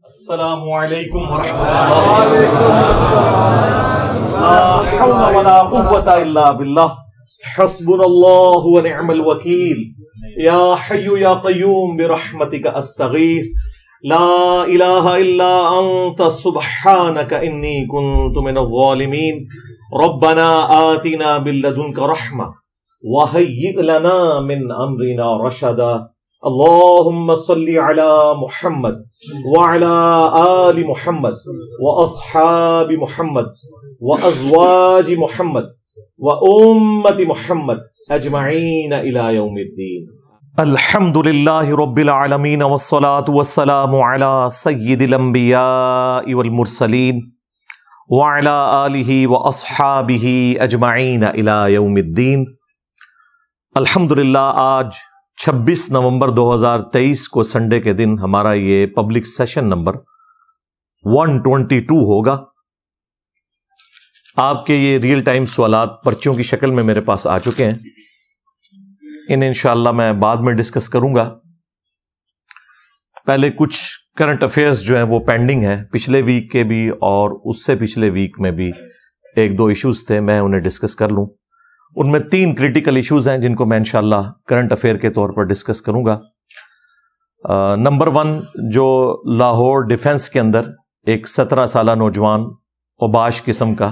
السلام علیکم ورحمۃ اللہ، لا حول ولا قوة الا باللہ، حسبنا اللہ ونعم الوکیل، یا حی یا قیوم برحمتک استغیث، لا الہ الا انت سبحانک انی کنت من الظالمین، ربنا آتنا من لدنک رحمہ وہیئ لنا من امرنا رشدا، اللهم صل على محمد وعلى آل محمد وأصحاب محمد وأزواج محمد وأمة محمد أجمعين إلى يوم الدين. الحمد لله رب العالمين والصلاة والسلام على سيد الأنبياء والمرسلين وعلى آله وأصحابه أجمعين إلى يوم الدين. الحمد للہ آج 26 نومبر 2023 کو سنڈے کے دن ہمارا یہ پبلک سیشن نمبر 122 ہوگا. آپ کے یہ ریئل ٹائم سوالات پرچیوں کی شکل میں میرے پاس آ چکے ہیں. انہیں انشاءاللہ میں بعد میں ڈسکس کروں گا. پہلے کچھ کرنٹ افیئرز جو ہیں وہ پینڈنگ ہیں، پچھلے ویک کے بھی اور اس سے پچھلے ویک میں بھی ایک دو ایشوز تھے، میں انہیں ڈسکس کر لوں. ان میں 3 کریٹیکل ایشوز ہیں جن کو میں انشاءاللہ کرنٹ افیئر کے طور پر ڈسکس کروں گا. نمبر 1، جو لاہور ڈیفنس کے اندر ایک 17 سالہ نوجوان اوباش قسم کا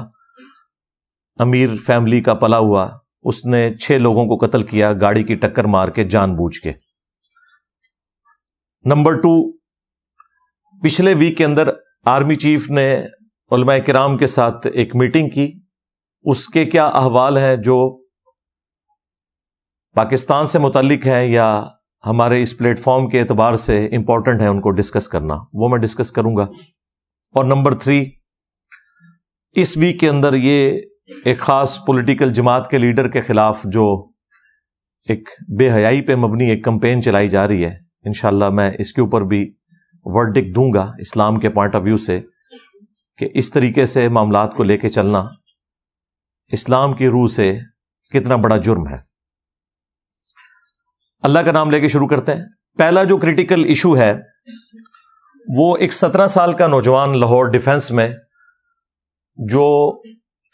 امیر فیملی کا پلا ہوا، اس نے 6 لوگوں کو قتل کیا گاڑی کی ٹکر مار کے جان بوجھ کے. نمبر 2، پچھلے ویک کے اندر آرمی چیف نے علماء کرام کے ساتھ ایک میٹنگ کی. اس کے کیا احوال ہیں جو پاکستان سے متعلق ہیں یا ہمارے اس پلیٹ فارم کے اعتبار سے امپورٹنٹ ہیں، ان کو ڈسکس کرنا، وہ میں ڈسکس کروں گا. اور نمبر 3، اس ویک کے اندر یہ ایک خاص پولیٹیکل جماعت کے لیڈر کے خلاف جو ایک بے حیائی پہ مبنی ایک کمپین چلائی جا رہی ہے، انشاءاللہ میں اس کے اوپر بھی ورڈکٹ دوں گا اسلام کے پوائنٹ آف ویو سے کہ اس طریقے سے معاملات کو لے کے چلنا اسلام کی روح سے کتنا بڑا جرم ہے. اللہ کا نام لے کے شروع کرتے ہیں. پہلا جو کریٹیکل ایشو ہے وہ ایک 17 سال کا نوجوان لاہور ڈیفنس میں جو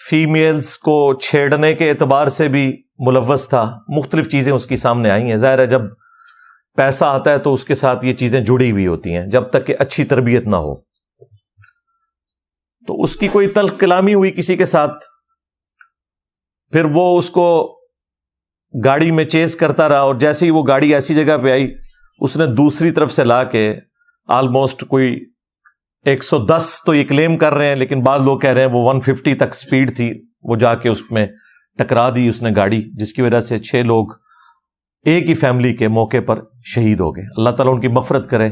فیمیلز کو چھیڑنے کے اعتبار سے بھی ملوث تھا. مختلف چیزیں اس کی سامنے آئی ہیں. ظاہر ہے جب پیسہ آتا ہے تو اس کے ساتھ یہ چیزیں جڑی ہوئی ہوتی ہیں جب تک کہ اچھی تربیت نہ ہو. تو اس کی کوئی تلخ کلامی ہوئی کسی کے ساتھ، پھر وہ اس کو گاڑی میں چیز کرتا رہا، اور جیسے ہی وہ گاڑی ایسی جگہ پہ آئی اس نے دوسری طرف سے لا کے آلموسٹ کوئی 110 تو یہ کلیم کر رہے ہیں، لیکن بعض لوگ کہہ رہے ہیں وہ 150 تک سپیڈ تھی، وہ جا کے اس میں ٹکرا دی اس نے گاڑی، جس کی وجہ سے 6 لوگ ایک ہی فیملی کے موقع پر شہید ہو گئے. اللہ تعالیٰ ان کی مغفرت کرے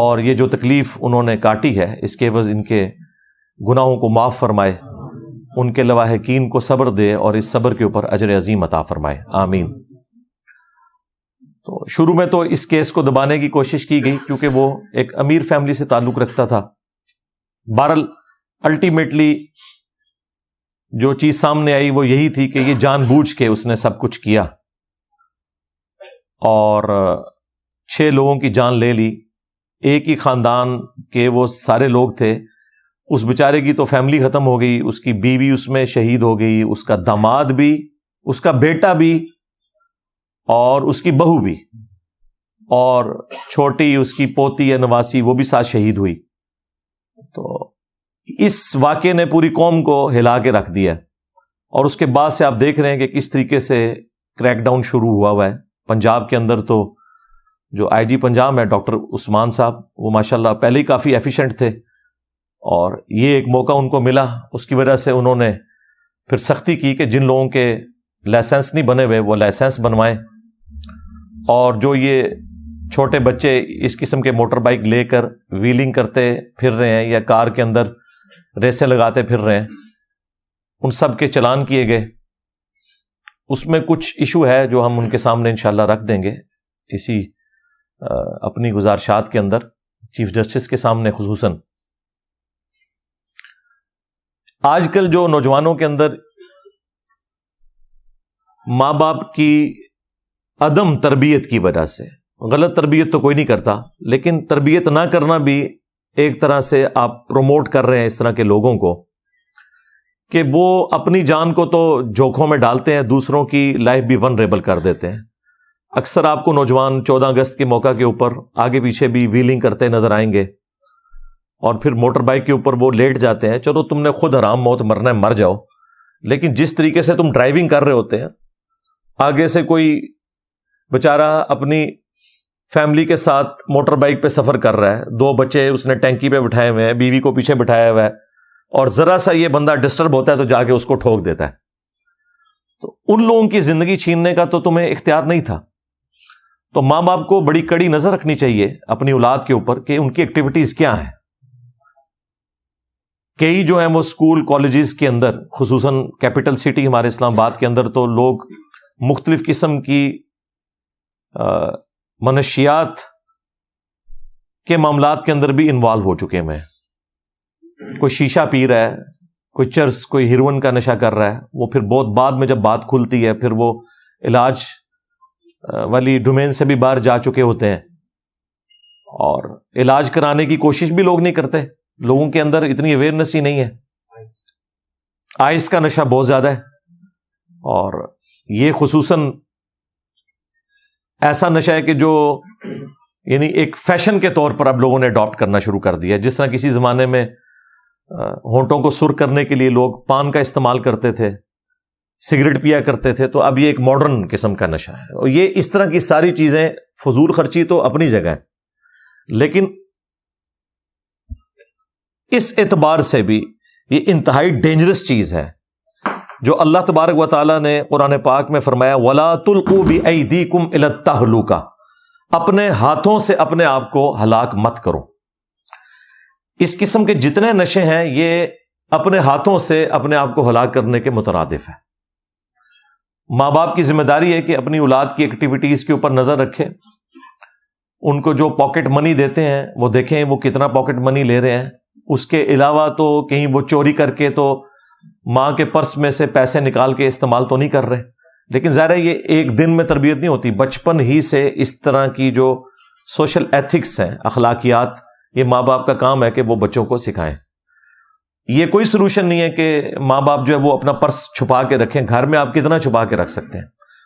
اور یہ جو تکلیف انہوں نے کاٹی ہے اس کے عوض ان کے گناہوں کو معاف فرمائے، ان کے لواحقین کو صبر دے اور اس صبر کے اوپر اجر عظیم عطا فرمائے، آمین. تو شروع میں تو اس کیس کو دبانے کی کوشش کی گئی کیونکہ وہ ایک امیر فیملی سے تعلق رکھتا تھا. بہرحال الٹیمیٹلی جو چیز سامنے آئی وہ یہی تھی کہ یہ جان بوجھ کے اس نے سب کچھ کیا اور 6 لوگوں کی جان لے لی. ایک ہی خاندان کے وہ سارے لوگ تھے. اس بیچارے کی تو فیملی ختم ہو گئی، اس کی بیوی اس میں شہید ہو گئی، اس کا داماد بھی، اس کا بیٹا بھی اور اس کی بہو بھی، اور چھوٹی اس کی پوتی یا نواسی وہ بھی ساتھ شہید ہوئی. تو اس واقعے نے پوری قوم کو ہلا کے رکھ دیا، اور اس کے بعد سے آپ دیکھ رہے ہیں کہ کس طریقے سے کریک ڈاؤن شروع ہوا ہے. پنجاب کے اندر تو جو آئی جی پنجاب ہے ڈاکٹر عثمان صاحب، وہ ماشاءاللہ پہلے ہی کافی ایفیشینٹ تھے، اور یہ ایک موقع ان کو ملا، اس کی وجہ سے انہوں نے پھر سختی کی کہ جن لوگوں کے لائسنس نہیں بنے ہوئے وہ لائسنس بنوائیں، اور جو یہ چھوٹے بچے اس قسم کے موٹر بائک لے کر ویلنگ کرتے پھر رہے ہیں یا کار کے اندر ریسیں لگاتے پھر رہے ہیں، ان سب کے چلان کیے گئے. اس میں کچھ ایشو ہے جو ہم ان کے سامنے انشاءاللہ رکھ دیں گے اسی اپنی گزارشات کے اندر چیف جسٹس کے سامنے. خصوصاً آج کل جو نوجوانوں کے اندر ماں باپ کی عدم تربیت کی وجہ سے، غلط تربیت تو کوئی نہیں کرتا، لیکن تربیت نہ کرنا بھی ایک طرح سے آپ پروموٹ کر رہے ہیں اس طرح کے لوگوں کو کہ وہ اپنی جان کو تو جوکھوں میں ڈالتے ہیں، دوسروں کی لائف بھی ونریبل کر دیتے ہیں۔ اکثر آپ کو نوجوان 14 اگست کے موقع کے اوپر آگے پیچھے بھی ویلنگ کرتے نظر آئیں گے، اور پھر موٹر بائک کے اوپر وہ لیٹ جاتے ہیں۔ چلو تم نے خود حرام موت مرنا ہے، مر جاؤ، لیکن جس طریقے سے تم ڈرائیونگ کر رہے ہوتے ہیں، آگے سے کوئی بیچارہ اپنی فیملی کے ساتھ موٹر بائک پہ سفر کر رہا ہے، 2 بچے اس نے ٹینکی پہ بٹھائے ہوئے ہیں، بیوی کو پیچھے بٹھایا ہوا ہے، اور ذرا سا یہ بندہ ڈسٹرب ہوتا ہے تو جا کے اس کو ٹھوک دیتا ہے۔ تو ان لوگوں کی زندگی چھیننے کا تو تمہیں اختیار نہیں تھا۔ تو ماں باپ کو بڑی کڑی نظر رکھنی چاہیے اپنی اولاد کے اوپر کہ ان کی ایکٹیویٹیز کیا ہیں۔ کئی جو ہیں وہ اسکول کالجز کے اندر، خصوصاً کیپٹل سٹی ہمارے اسلام آباد کے اندر، تو لوگ مختلف قسم کی منشیات کے معاملات کے اندر بھی انوالو ہو چکے ہیں۔ کوئی شیشہ پی رہا ہے، کوئی چرس، کوئی ہیروئن کا نشہ کر رہا ہے، وہ پھر بہت بعد میں جب بات کھلتی ہے پھر وہ علاج والی ڈومین سے بھی باہر جا چکے ہوتے ہیں، اور علاج کرانے کی کوشش بھی لوگ نہیں کرتے۔ لوگوں کے اندر اتنی اویئرنیس ہی نہیں ہے۔ آئس کا نشہ بہت زیادہ ہے، اور یہ خصوصاً ایسا نشہ ہے کہ جو یعنی ایک فیشن کے طور پر اب لوگوں نے اڈاپٹ کرنا شروع کر دیا۔ جس طرح کسی زمانے میں ہونٹوں کو سرخ کرنے کے لیے لوگ پان کا استعمال کرتے تھے، سگریٹ پیا کرتے تھے، تو اب یہ ایک ماڈرن قسم کا نشہ ہے۔ اور یہ اس طرح کی ساری چیزیں، فضول خرچی تو اپنی جگہ ہے، لیکن اس اعتبار سے بھی یہ انتہائی ڈینجرس چیز ہے جو اللہ تبارک و تعالیٰ نے قرآن پاک میں فرمایا وَلَا تُلْقُوا بِأَيْدِيكُمْ إِلَى التَّهْلُكَةِ، اپنے ہاتھوں سے اپنے آپ کو ہلاک مت کرو۔ اس قسم کے جتنے نشے ہیں یہ اپنے ہاتھوں سے اپنے آپ کو ہلاک کرنے کے مترادف ہے۔ ماں باپ کی ذمہ داری ہے کہ اپنی اولاد کی ایکٹیویٹیز کے اوپر نظر رکھے، ان کو جو پاکٹ منی دیتے ہیں وہ دیکھیں وہ کتنا پاکٹ منی لے رہے ہیں۔ اس کے علاوہ تو کہیں وہ چوری کر کے تو ماں کے پرس میں سے پیسے نکال کے استعمال تو نہیں کر رہے، لیکن ظاہر ہے یہ ایک دن میں تربیت نہیں ہوتی، بچپن ہی سے اس طرح کی جو سوشل ایتھکس ہیں، اخلاقیات، یہ ماں باپ کا کام ہے کہ وہ بچوں کو سکھائیں۔ یہ کوئی سلوشن نہیں ہے کہ ماں باپ جو ہے وہ اپنا پرس چھپا کے رکھیں۔ گھر میں آپ کتنا چھپا کے رکھ سکتے ہیں؟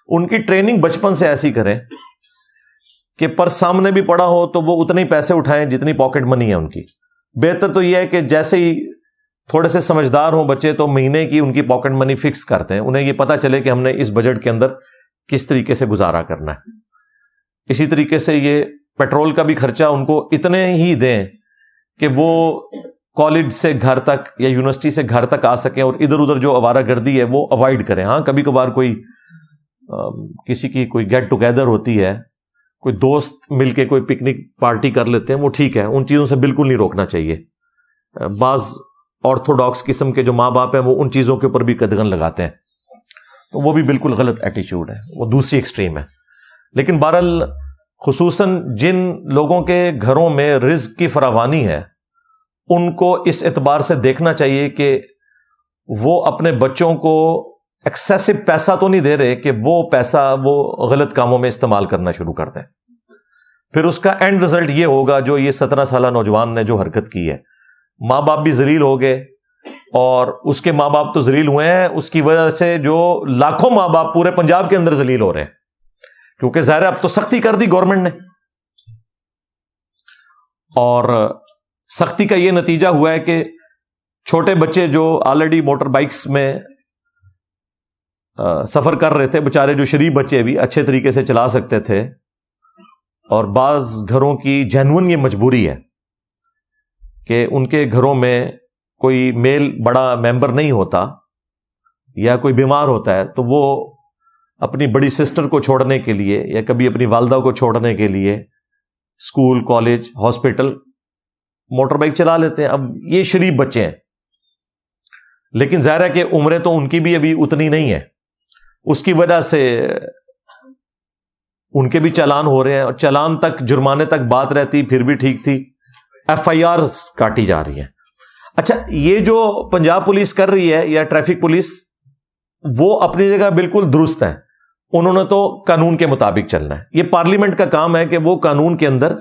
ان کی ٹریننگ بچپن سے ایسی کریں کہ پرس سامنے بھی پڑا ہو تو وہ اتنے ہی پیسے اٹھائیں جتنی پاکٹ منی ہے ان کی۔ بہتر تو یہ ہے کہ جیسے ہی تھوڑے سے سمجھدار ہوں بچے تو مہینے کی ان کی پاکٹ منی فکس کرتے ہیں، انہیں یہ پتہ چلے کہ ہم نے اس بجٹ کے اندر کس طریقے سے گزارا کرنا ہے۔ اسی طریقے سے یہ پیٹرول کا بھی خرچہ ان کو اتنے ہی دیں کہ وہ کالج سے گھر تک یا یونیورسٹی سے گھر تک آ سکیں، اور ادھر ادھر جو آوارہ گردی ہے وہ اوائڈ کریں۔ ہاں کبھی کبھار کوئی کسی کی کوئی گیٹ ٹوگیدر ہوتی ہے، کوئی دوست مل کے کوئی پکنک پارٹی کر لیتے ہیں، وہ ٹھیک ہے، ان چیزوں سے بالکل نہیں روکنا چاہیے۔ بعض آرتھوڈاکس قسم کے جو ماں باپ ہیں وہ ان چیزوں کے اوپر بھی قدغن لگاتے ہیں، تو وہ بھی بالکل غلط ایٹیچیوڈ ہے، وہ دوسری ایکسٹریم ہے۔ لیکن بہرحال خصوصاً جن لوگوں کے گھروں میں رزق کی فراوانی ہے ان کو اس اعتبار سے دیکھنا چاہیے کہ وہ اپنے بچوں کو ایکسیسو پیسہ تو نہیں دے رہے کہ وہ پیسہ وہ غلط کاموں میں استعمال کرنا شروع کر دیں۔ پھر اس کا اینڈ رزلٹ یہ ہوگا جو یہ 17 سالہ نوجوان نے جو حرکت کی ہے، ماں باپ بھی ذلیل ہو گئے، اور اس کے ماں باپ تو ذلیل ہوئے ہیں، اس کی وجہ سے جو لاکھوں ماں باپ پورے پنجاب کے اندر ذلیل ہو رہے ہیں، کیونکہ ظاہر اب تو سختی کر دی گورنمنٹ نے، اور سختی کا یہ نتیجہ ہوا ہے کہ چھوٹے بچے جو آلریڈی موٹر بائکس میں سفر کر رہے تھے، بےچارے جو شریف بچے بھی اچھے طریقے سے چلا سکتے تھے، اور بعض گھروں کی جینون یہ مجبوری ہے کہ ان کے گھروں میں کوئی میل بڑا ممبر نہیں ہوتا یا کوئی بیمار ہوتا ہے، تو وہ اپنی بڑی سسٹر کو چھوڑنے کے لیے یا کبھی اپنی والدہ کو چھوڑنے کے لیے school, college, hospital motor bike چلا لیتے ہیں۔ اب یہ شریف بچے ہیں، لیکن ظاہر ہے کہ عمریں تو ان کی بھی ابھی اتنی نہیں ہے، اس کی وجہ سے ان کے بھی چالان ہو رہے ہیں، اور چالان تک، جرمانے تک بات رہتی پھر بھی ٹھیک تھی، ایف آئی آر کاٹی جا رہی ہیں۔ اچھا، یہ جو پنجاب پولیس کر رہی ہے یا ٹریفک پولیس، وہ اپنی جگہ بالکل درست ہے، انہوں نے تو قانون کے مطابق چلنا ہے۔ یہ پارلیمنٹ کا کام ہے کہ وہ قانون کے اندر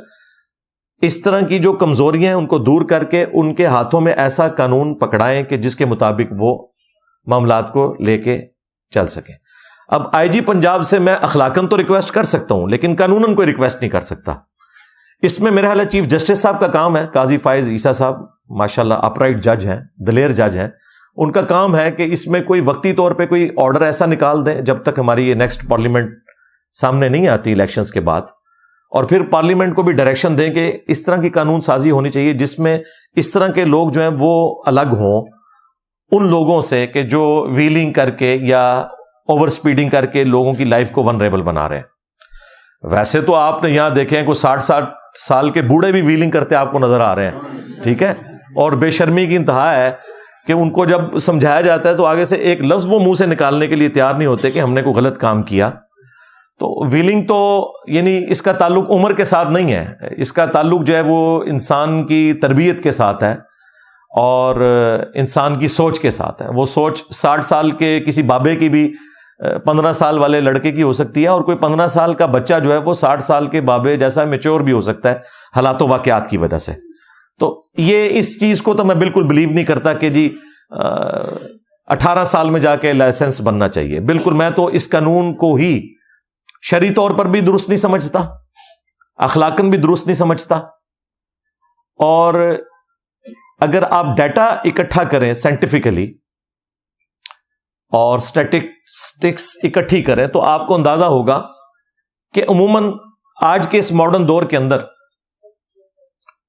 اس طرح کی جو کمزوریاں ہیں ان کو دور کر کے ان کے ہاتھوں میں ایسا قانون پکڑائیں کہ جس کے مطابق وہ معاملات کو لے کے چل سکیں. اب آئی جی پنجاب سے میں اخلاقاً تو ریکویسٹ کر سکتا ہوں لیکن قانوناً کوئی ریکویسٹ نہیں کر سکتا. اس میں میرا خیال ہے چیف جسٹس صاحب کا کام ہے, قاضی فائز عیسیٰ صاحب ماشاءاللہ اپرائٹ جج ہیں, دلیر جج ہیں, ان کا کام ہے کہ اس میں کوئی وقتی طور پہ کوئی آرڈر ایسا نکال دیں جب تک ہماری یہ نیکسٹ پارلیمنٹ سامنے نہیں آتی الیکشنز کے بعد, اور پھر پارلیمنٹ کو بھی ڈائریکشن دیں کہ اس طرح کی قانون سازی ہونی چاہیے جس میں اس طرح کے لوگ جو ہیں وہ الگ ہوں ان لوگوں سے کہ جو ویلنگ کر کے یا اوور سپیڈنگ کر کے لوگوں کی لائف کو ونریبل بنا رہے ہیں. ویسے تو آپ نے یہاں دیکھیں کوئی 60 سال کے بوڑھے بھی ویلنگ کرتے آپ کو نظر آ رہے ہیں, ٹھیک ہے, اور بے شرمی کی انتہا ہے کہ ان کو جب سمجھایا جاتا ہے تو آگے سے ایک لفظ وہ منہ سے نکالنے کے لیے تیار نہیں ہوتے کہ ہم نے کوئی غلط کام کیا. تو ویلنگ تو یعنی اس کا تعلق عمر کے ساتھ نہیں ہے, اس کا تعلق جو ہے وہ انسان کی تربیت کے ساتھ ہے اور انسان کی سوچ کے ساتھ ہے. وہ سوچ 60 سال کے کسی بابے کی بھی 15 سال والے لڑکے کی ہو سکتی ہے, اور کوئی 15 سال کا بچہ جو ہے وہ 60 سال کے بابے جیسا میچور بھی ہو سکتا ہے حالات و واقعات کی وجہ سے. تو یہ اس چیز کو تو میں بالکل بلیو نہیں کرتا کہ جی 18 سال میں جا کے لائسنس بننا چاہیے. بالکل, میں تو اس قانون کو ہی شرعی طور پر بھی درست نہیں سمجھتا, اخلاقاً بھی درست نہیں سمجھتا. اور اگر آپ ڈیٹا اکٹھا کریں سائنٹیفکلی اور اسٹیٹسٹکس اکٹھی کریں تو آپ کو اندازہ ہوگا کہ عموماً آج کے اس ماڈرن دور کے اندر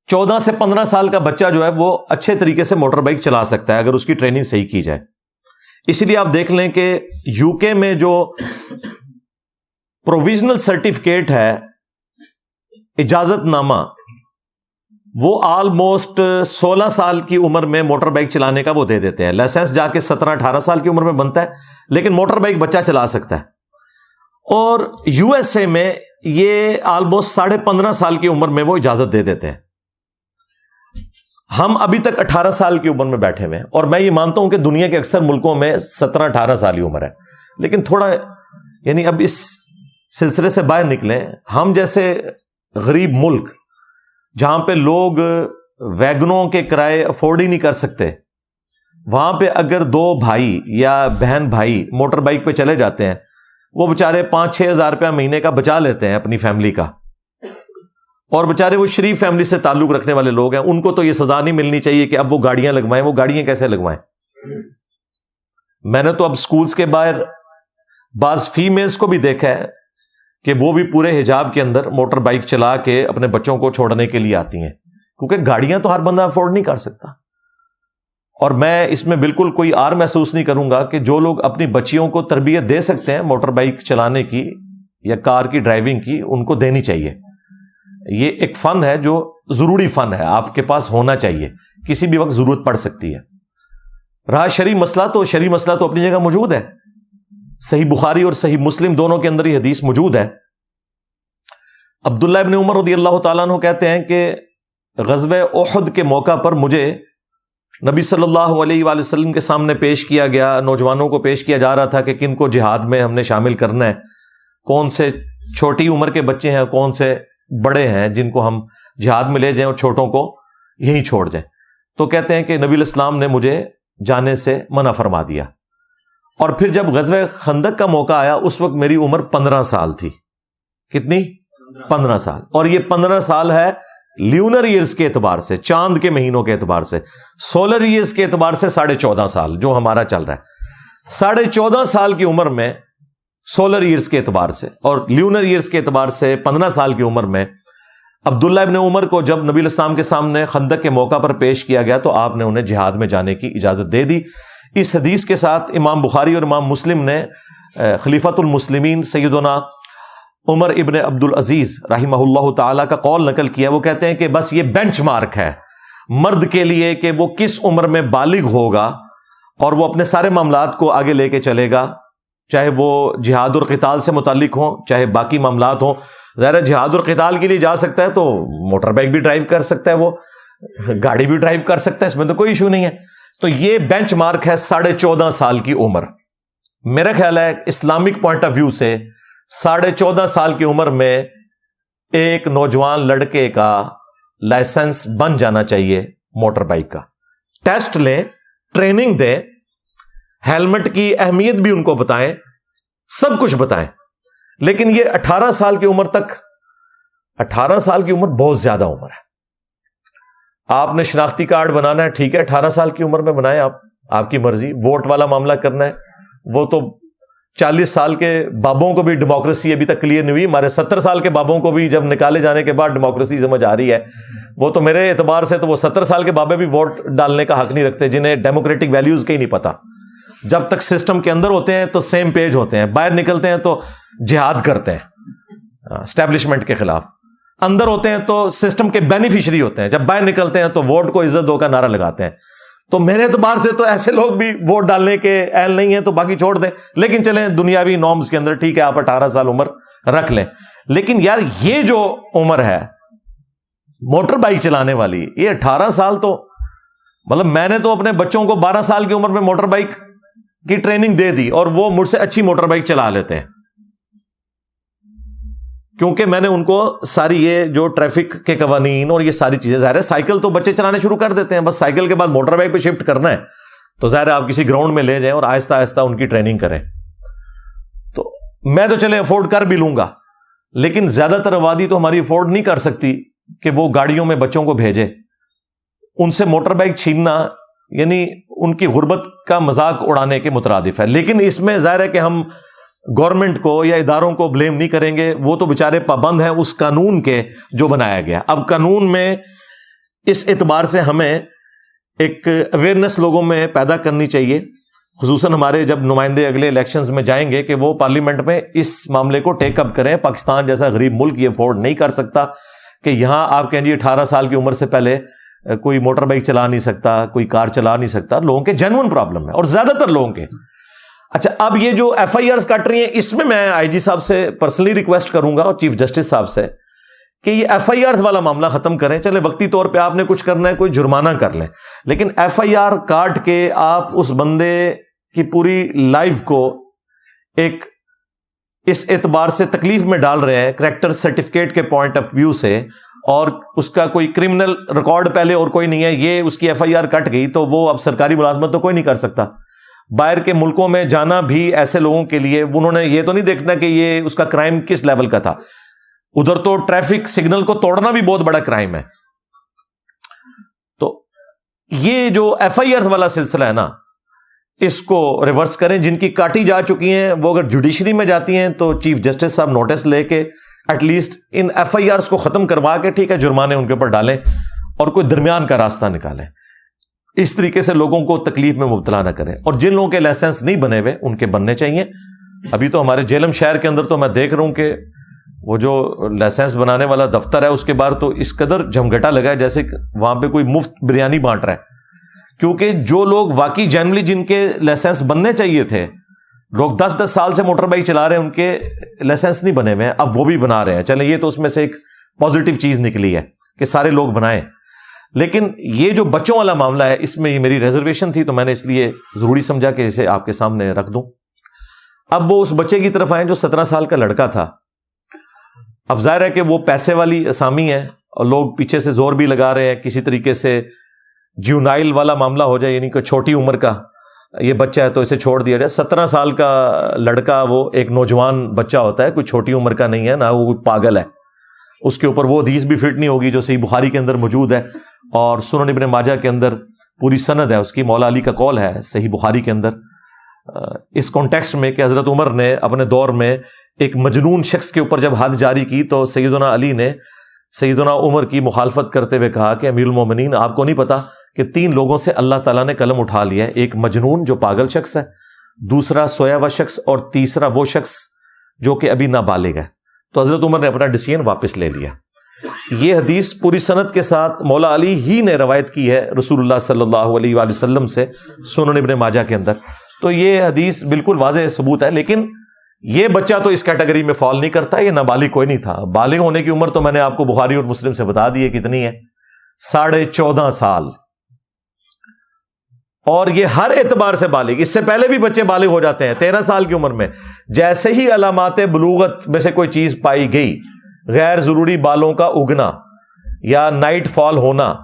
14 سے 15 سال کا بچہ جو ہے وہ اچھے طریقے سے موٹر بائک چلا سکتا ہے اگر اس کی ٹریننگ صحیح کی جائے. اسی لیے آپ دیکھ لیں کہ یو کے میں جو پروویژنل سرٹیفکیٹ ہے, اجازت نامہ, وہ آلموسٹ 16 سال کی عمر میں موٹر بائک چلانے کا وہ دے دیتے ہیں. لائسنس جا کے 17-18 سال کی عمر میں بنتا ہے لیکن موٹر بائک بچہ چلا سکتا ہے. اور یو ایس اے میں یہ آلموسٹ 15.5 سال کی عمر میں وہ اجازت دے دیتے ہیں. ہم ابھی تک 18 سال کی عمر میں بیٹھے ہوئے ہیں, اور میں یہ مانتا ہوں کہ دنیا کے اکثر ملکوں میں 17-18 سال کی عمر ہے. لیکن تھوڑا یعنی اب اس سلسلے سے باہر نکلیں. ہم جیسے غریب ملک جہاں پہ لوگ ویگنوں کے کرائے افورڈ ہی نہیں کر سکتے, وہاں پہ اگر 2 بھائی یا بہن بھائی موٹر بائک پہ چلے جاتے ہیں, وہ بےچارے 5-6 ہزار روپیہ مہینے کا بچا لیتے ہیں اپنی فیملی کا, اور بےچارے وہ شریف فیملی سے تعلق رکھنے والے لوگ ہیں, ان کو تو یہ سزا نہیں ملنی چاہیے کہ اب وہ گاڑیاں لگوائیں. وہ گاڑیاں کیسے لگوائیں؟ میں نے تو اب سکولز کے باہر بعض فیمیلز کو بھی دیکھا ہے کہ وہ بھی پورے حجاب کے اندر موٹر بائک چلا کے اپنے بچوں کو چھوڑنے کے لیے آتی ہیں, کیونکہ گاڑیاں تو ہر بندہ افورڈ نہیں کر سکتا. اور میں اس میں بالکل کوئی آر محسوس نہیں کروں گا کہ جو لوگ اپنی بچیوں کو تربیت دے سکتے ہیں موٹر بائک چلانے کی یا کار کی ڈرائیونگ کی, ان کو دینی چاہیے. یہ ایک فن ہے جو ضروری فن ہے, آپ کے پاس ہونا چاہیے, کسی بھی وقت ضرورت پڑ سکتی ہے. رہا شرعی مسئلہ تو اپنی جگہ موجود ہے. صحیح بخاری اور صحیح مسلم دونوں کے اندر یہ حدیث موجود ہے. عبداللہ ابن عمر رضی اللہ تعالیٰ عنہ کہتے ہیں کہ غزوہ احد کے موقع پر مجھے نبی صلی اللہ علیہ وآلہ وسلم کے سامنے پیش کیا گیا, نوجوانوں کو پیش کیا جا رہا تھا کہ کن کو جہاد میں ہم نے شامل کرنا ہے, کون سے چھوٹی عمر کے بچے ہیں, کون سے بڑے ہیں جن کو ہم جہاد میں لے جائیں اور چھوٹوں کو یہیں چھوڑ جائیں. تو کہتے ہیں کہ نبی علیہ السلام نے مجھے جانے سے منع فرما دیا. اور پھر جب غزوہ خندق کا موقع آیا اس وقت میری عمر 15 سال تھی. کتنی؟ 15 سال. اور یہ 15 سال ہے لیونر ایئرز کے اعتبار سے, چاند کے مہینوں کے اعتبار سے. سولر ایئرز کے اعتبار سے 14.5 سال جو ہمارا چل رہا ہے. 14.5 سال کی عمر میں سولر ایئرز کے اعتبار سے اور لیونر ایئرز کے اعتبار سے 15 سال کی عمر میں عبداللہ ابن عمر کو جب نبی علیہ السلام کے سامنے خندق کے موقع پر پیش کیا گیا تو آپ نے انہیں جہاد میں جانے کی اجازت دے دی. اس حدیث کے ساتھ امام بخاری اور امام مسلم نے خلیفۃ المسلمین سیدنا عمر ابن عبد العزیز رحمہ اللہ تعالی کا قول نقل کیا. وہ کہتے ہیں کہ بس یہ بینچ مارک ہے مرد کے لیے کہ وہ کس عمر میں بالغ ہوگا اور وہ اپنے سارے معاملات کو آگے لے کے چلے گا, چاہے وہ جہاد اور قتال سے متعلق ہوں چاہے باقی معاملات ہوں. ظاہر جہاد اور قتال کے لیے جا سکتا ہے تو موٹر بائک بھی ڈرائیو کر سکتا ہے, وہ گاڑی بھی ڈرائیو کر سکتا ہے, اس میں تو کوئی ایشو نہیں ہے. تو یہ بینچ مارک ہے 14.5 سال کی عمر. میرا خیال ہے اسلامک پوائنٹ آف ویو سے 14.5 سال کی عمر میں ایک نوجوان لڑکے کا لائسنس بن جانا چاہیے موٹر بائک کا. ٹیسٹ لیں, ٹریننگ دیں, ہیلمٹ کی اہمیت بھی ان کو بتائیں, سب کچھ بتائیں. لیکن یہ 18 سال کی عمر تک, 18 سال کی عمر بہت زیادہ عمر ہے. آپ نے شناختی کارڈ بنانا ہے, ٹھیک ہے 18 سال کی عمر میں بنائیں, آپ کی مرضی. ووٹ والا معاملہ کرنا ہے, وہ تو 40 سال کے بابوں کو بھی ڈیموکریسی ابھی تک کلیئر نہیں ہوئی. ہمارے 70 سال کے بابوں کو بھی جب نکالے جانے کے بعد ڈیموکریسی سمجھ آ رہی ہے. وہ تو میرے اعتبار سے تو وہ 70 سال کے بابے بھی ووٹ ڈالنے کا حق نہیں رکھتے, جنہیں ڈیموکریٹک ویلیوز کا ہی نہیں پتا. جب تک سسٹم کے اندر ہوتے ہیں تو سیم پیج ہوتے ہیں, باہر نکلتے ہیں تو جہاد کرتے ہیں اسٹیبلشمنٹ کے خلاف. اندر ہوتے ہیں تو سسٹم کے بینیفیشری ہوتے ہیں, جب باہر نکلتے ہیں تو ووٹ کو عزت دو کا نعرہ لگاتے ہیں. تو میرے اعتبار سے تو ایسے لوگ بھی ووٹ ڈالنے کے اہل نہیں ہیں, تو باقی چھوڑ دیں. لیکن چلیں دنیاوی نارمز کے اندر ٹھیک ہے, آپ 18 سال عمر رکھ لیں. لیکن یار یہ جو عمر ہے موٹر بائک چلانے والی, یہ 18 سال تو مطلب میں نے تو اپنے بچوں کو 12 سال کی عمر میں موٹر بائک کی ٹریننگ دے دی, اور وہ مجھ سے اچھی موٹر بائک چلا لیتے ہیں, کیونکہ میں نے ان کو ساری یہ جو ٹریفک کے قوانین اور یہ ساری چیزیں, ظاہر ہے سائیکل تو بچے چلانے شروع کر دیتے ہیں, بس سائیکل کے بعد موٹر بائک پہ شفٹ کرنا ہے, تو ظاہر ہے آپ کسی گراؤنڈ میں لے جائیں اور آہستہ آہستہ ان کی ٹریننگ کریں. تو میں تو چلے افورڈ کر بھی لوں گا, لیکن زیادہ تر آبادی تو ہماری افورڈ نہیں کر سکتی کہ وہ گاڑیوں میں بچوں کو بھیجے. ان سے موٹر بائک چھیننا یعنی ان کی غربت کا مذاق اڑانے کے مترادف ہے. لیکن اس میں ظاہر ہے کہ ہم گورنمنٹ کو یا اداروں کو بلیم نہیں کریں گے, وہ تو بیچارے پابند ہیں اس قانون کے جو بنایا گیا. اب قانون میں اس اعتبار سے ہمیں ایک اویئرنیس لوگوں میں پیدا کرنی چاہیے, خصوصاً ہمارے جب نمائندے اگلے الیکشنز میں جائیں گے, کہ وہ پارلیمنٹ میں اس معاملے کو ٹیک اپ کریں. پاکستان جیسا غریب ملک یہ افورڈ نہیں کر سکتا کہ یہاں آپ کہیں جی 18 سال کی عمر سے پہلے کوئی موٹر بائک چلا نہیں سکتا, کوئی کار چلا نہیں سکتا. لوگوں کے جینوئن پرابلم ہے, اور زیادہ تر لوگوں کے. اچھا, اب یہ جو ایف آئی آرز کٹ رہی ہیں, اس میں میں آئی جی صاحب سے پرسنلی ریکویسٹ کروں گا اور چیف جسٹس صاحب سے کہ یہ ایف آئی آرز والا معاملہ ختم کریں. چلے وقتی طور پہ آپ نے کچھ کرنا ہے, کوئی جرمانہ کر لیں, لیکن ایف آئی آر کاٹ کے آپ اس بندے کی پوری لائف کو ایک اس اعتبار سے تکلیف میں ڈال رہے ہیں, کریکٹر سرٹیفکیٹ کے پوائنٹ آف ویو سے, اور اس کا کوئی کرمنل ریکارڈ پہلے اور کوئی نہیں ہے, یہ اس کی ایف آئی آر کٹ گئی تو وہ اب سرکاری ملازمت تو کوئی نہیں کر سکتا. باہر کے ملکوں میں جانا بھی ایسے لوگوں کے لیے, انہوں نے یہ تو نہیں دیکھنا کہ یہ اس کا کرائم کس لیول کا تھا. ادھر تو ٹریفک سگنل کو توڑنا بھی بہت بڑا کرائم ہے. تو یہ جو ایف آئی آرز والا سلسلہ ہے نا, اس کو ریورس کریں. جن کی کاٹی جا چکی ہیں وہ اگر جوڈیشری میں جاتی ہیں تو چیف جسٹس صاحب نوٹس لے کے ایٹ لیسٹ ان ایف آئی آرز کو ختم کروا کے ٹھیک ہے جرمانے ان کے اوپر ڈالیں, اور کوئی درمیان کا راستہ نکالیں. اس طریقے سے لوگوں کو تکلیف میں مبتلا نہ کریں. اور جن لوگوں کے لائسنس نہیں بنے ہوئے ان کے بننے چاہیے. ابھی تو ہمارے جیلم شہر کے اندر تو میں دیکھ رہا ہوں کہ وہ جو لائسنس بنانے والا دفتر ہے اس کے باہر تو اس قدر جھمگٹا لگا ہے جیسے وہاں پہ کوئی مفت بریانی بانٹ رہا ہے. کیونکہ جو لوگ واقعی جنرلی جن کے لائسنس بننے چاہیے تھے, لوگ 10 سال سے موٹر بائک چلا رہے ہیں, ان کے لائسنس نہیں بنے ہوئے ہیں, اب وہ بھی بنا رہے ہیں. چلیں یہ تو اس میں سے ایک پازیٹیو چیز نکلی ہے کہ سارے لوگ بنائیں. لیکن یہ جو بچوں والا معاملہ ہے, اس میں یہ میری ریزرویشن تھی, تو میں نے اس لیے ضروری سمجھا کہ اسے آپ کے سامنے رکھ دوں. اب وہ اس بچے کی طرف آئیں جو 17 سال کا لڑکا تھا. اب ظاہر ہے کہ وہ پیسے والی اسامی ہے, اور لوگ پیچھے سے زور بھی لگا رہے ہیں کسی طریقے سے جیونائل والا معاملہ ہو جائے, یعنی کہ چھوٹی عمر کا یہ بچہ ہے تو اسے چھوڑ دیا جائے. 17 سال کا لڑکا وہ ایک نوجوان بچہ ہوتا ہے, کوئی چھوٹی عمر کا نہیں ہے, نہ وہ کوئی پاگل ہے. اس کے اوپر وہ حدیث بھی فٹ نہیں ہوگی جو صحیح بخاری کے اندر موجود ہے, اور سنن ابن ماجہ کے اندر پوری سند ہے اس کی. مولا علی کا قول ہے صحیح بخاری کے اندر اس کانٹیکسٹ میں کہ حضرت عمر نے اپنے دور میں ایک مجنون شخص کے اوپر جب حد جاری کی تو سیدنا علی نے سیدنا عمر کی مخالفت کرتے ہوئے کہا کہ امیر المومنین, آپ کو نہیں پتا کہ 3 لوگوں سے اللہ تعالیٰ نے قلم اٹھا لیا ہے, ایک مجنون جو پاگل شخص ہے, دوسرا سویا ہوا شخص, اور تیسرا وہ شخص جو کہ ابھی نابالغ ہے. تو حضرت عمر نے اپنا ڈیسیژن واپس لے لیا. یہ حدیث پوری سند کے ساتھ مولا علی ہی نے روایت کی ہے رسول اللہ صلی اللہ علیہ وآلہ وسلم سے سنن ابن ماجہ کے اندر. تو یہ حدیث بالکل واضح ثبوت ہے. لیکن یہ بچہ تو اس کیٹیگری میں فال نہیں کرتا, یہ نابالغ کوئی نہیں تھا. بالغ ہونے کی عمر تو میں نے آپ کو بخاری اور مسلم سے بتا دی ہے کتنی ہے, 14.5 سال. اور یہ ہر اعتبار سے بالغ, اس سے پہلے بھی بچے بالغ ہو جاتے ہیں 13 سال کی عمر میں. جیسے ہی علامات بلوغت میں سے کوئی چیز پائی گئی, غیر ضروری بالوں کا اگنا یا نائٹ فال ہونا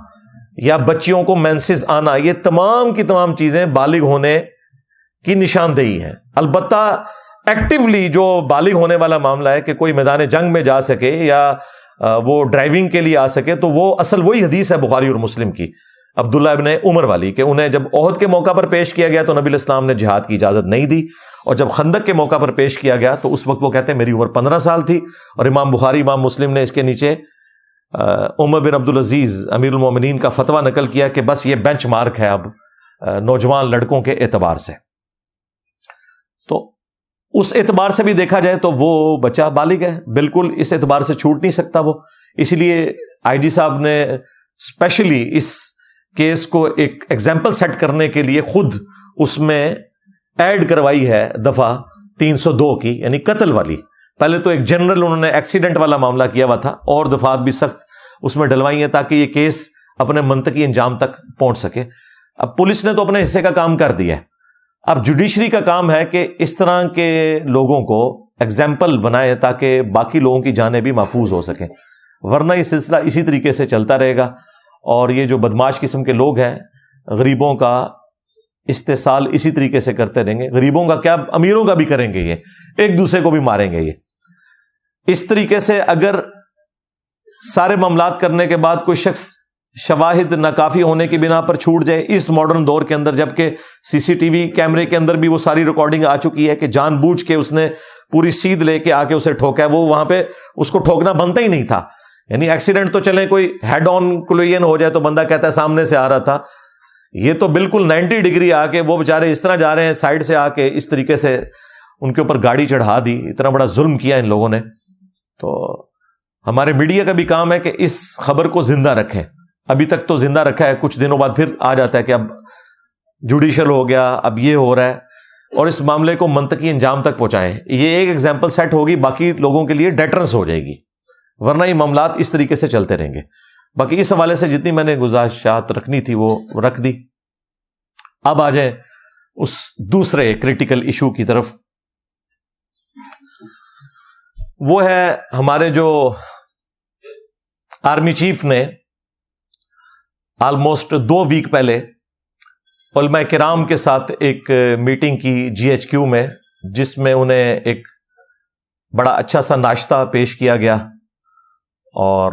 یا بچیوں کو مینسز آنا، یہ تمام کی تمام چیزیں بالغ ہونے کی نشاندہی ہے. البتہ ایکٹیولی جو بالغ ہونے والا معاملہ ہے کہ کوئی میدان جنگ میں جا سکے یا وہ ڈرائیونگ کے لیے آ سکے، تو وہ اصل وہی حدیث ہے بخاری اور مسلم کی عبداللہ ابن عمر والی، کہ انہیں جب احد کے موقع پر پیش کیا گیا تو نبی علیہ السلام نے جہاد کی اجازت نہیں دی، اور جب خندق کے موقع پر پیش کیا گیا تو اس وقت وہ کہتے ہیں میری عمر 15 سال تھی. اور امام بخاری امام مسلم نے اس کے نیچے عمر بن عبدالعزیز امیر المومنین کا فتویٰ نقل کیا کہ بس یہ بینچ مارک ہے اب نوجوان لڑکوں کے اعتبار سے. تو اس اعتبار سے بھی دیکھا جائے تو وہ بچہ بالغ ہے، بالکل اس اعتبار سے چھوٹ نہیں سکتا وہ. اسی لیے آئی جی صاحب نے اسپیشلی اس کیس کو ایک ایگزامپل سیٹ کرنے کے لیے خود اس میں ایڈ کروائی ہے دفعہ 302 کی، یعنی قتل والی. پہلے تو ایک جنرل انہوں نے ایکسیڈنٹ والا معاملہ کیا ہوا تھا، اور دفعات بھی سخت اس میں ڈلوائی ہیں تاکہ یہ کیس اپنے منطقی انجام تک پہنچ سکے. اب پولیس نے تو اپنے حصے کا کام کر دیا ہے، اب جوڈیشری کا کام ہے کہ اس طرح کے لوگوں کو ایگزامپل بنائے تاکہ باقی لوگوں کی جانیں بھی محفوظ ہو سکیں، ورنہ یہ سلسلہ اسی طریقے سے چلتا رہے گا. اور یہ جو بدماش قسم کے لوگ ہیں غریبوں کا استحصال اسی طریقے سے کرتے رہیں گے. غریبوں کا کیا، امیروں کا بھی کریں گے، یہ ایک دوسرے کو بھی ماریں گے. یہ اس طریقے سے اگر سارے معاملات کرنے کے بعد کوئی شخص شواہد ناکافی ہونے کی بنا پر چھوٹ جائے اس ماڈرن دور کے اندر، جبکہ سی سی ٹی وی کیمرے کے اندر بھی وہ ساری ریکارڈنگ آ چکی ہے کہ جان بوجھ کے اس نے پوری سیدھ لے کے آ کے اسے ٹھوکا ہے، وہ وہاں پہ اس کو ٹھوکنا بنتا ہی نہیں تھا. یعنی ایکسیڈنٹ تو چلیں کوئی ہیڈ آن کولوژن ہو جائے تو بندہ کہتا ہے سامنے سے آ رہا تھا، یہ تو بالکل 90 ڈگری آ کے وہ بیچارے اس طرح جا رہے ہیں سائڈ سے آ کے اس طریقے سے ان کے اوپر گاڑی چڑھا دی. اتنا بڑا ظلم کیا ان لوگوں نے. تو ہمارے میڈیا کا بھی کام ہے کہ اس خبر کو زندہ رکھیں. ابھی تک تو زندہ رکھا ہے، کچھ دنوں بعد پھر آ جاتا ہے کہ اب جوڈیشل ہو گیا، اب یہ ہو رہا ہے، اور اس معاملے کو منطقی انجام تک پہنچائیں. یہ ایک ایگزامپل سیٹ ہوگی، باقی لوگوں کے لیے ڈیٹرنس ہو جائے گی، ورنہ یہ معاملات اس طریقے سے چلتے رہیں گے. باقی اس حوالے سے جتنی میں نے گزارشات رکھنی تھی وہ رکھ دی. اب آ جائیں اس دوسرے کریٹیکل ایشو کی طرف. وہ ہے ہمارے جو آرمی چیف نے آلموسٹ 2 ویک پہلے علماء کرام کے ساتھ ایک میٹنگ کی GHQ میں، جس میں انہیں ایک بڑا اچھا سا ناشتہ پیش کیا گیا، اور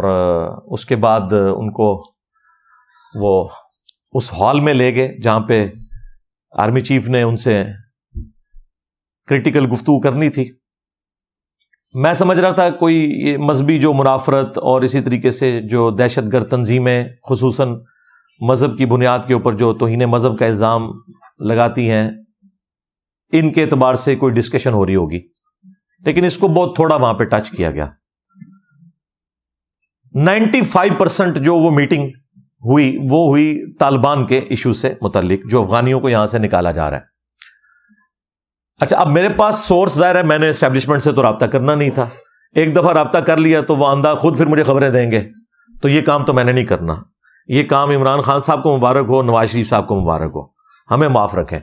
اس کے بعد ان کو وہ اس ہال میں لے گئے جہاں پہ آرمی چیف نے ان سے کریٹیکل گفتگو کرنی تھی. میں سمجھ رہا تھا کوئی یہ مذہبی جو منافرت اور اسی طریقے سے جو دہشت گرد تنظیمیں خصوصاً مذہب کی بنیاد کے اوپر جو توہین مذہب کا الزام لگاتی ہیں، ان کے اعتبار سے کوئی ڈسکشن ہو رہی ہوگی، لیکن اس کو بہت تھوڑا وہاں پہ ٹچ کیا گیا. 95% جو وہ میٹنگ ہوئی وہ ہوئی طالبان کے ایشو سے متعلق، جو افغانیوں کو یہاں سے نکالا جا رہا ہے. اچھا، اب میرے پاس سورس ظاہر ہے، میں نے اسٹیبلشمنٹ سے تو رابطہ کرنا نہیں تھا. ایک دفعہ رابطہ کر لیا تو وہ آندہ خود پھر مجھے خبریں دیں گے، تو یہ کام تو میں نے نہیں کرنا. یہ کام عمران خان صاحب کو مبارک ہو، نواز شریف صاحب کو مبارک ہو، ہمیں معاف رکھیں.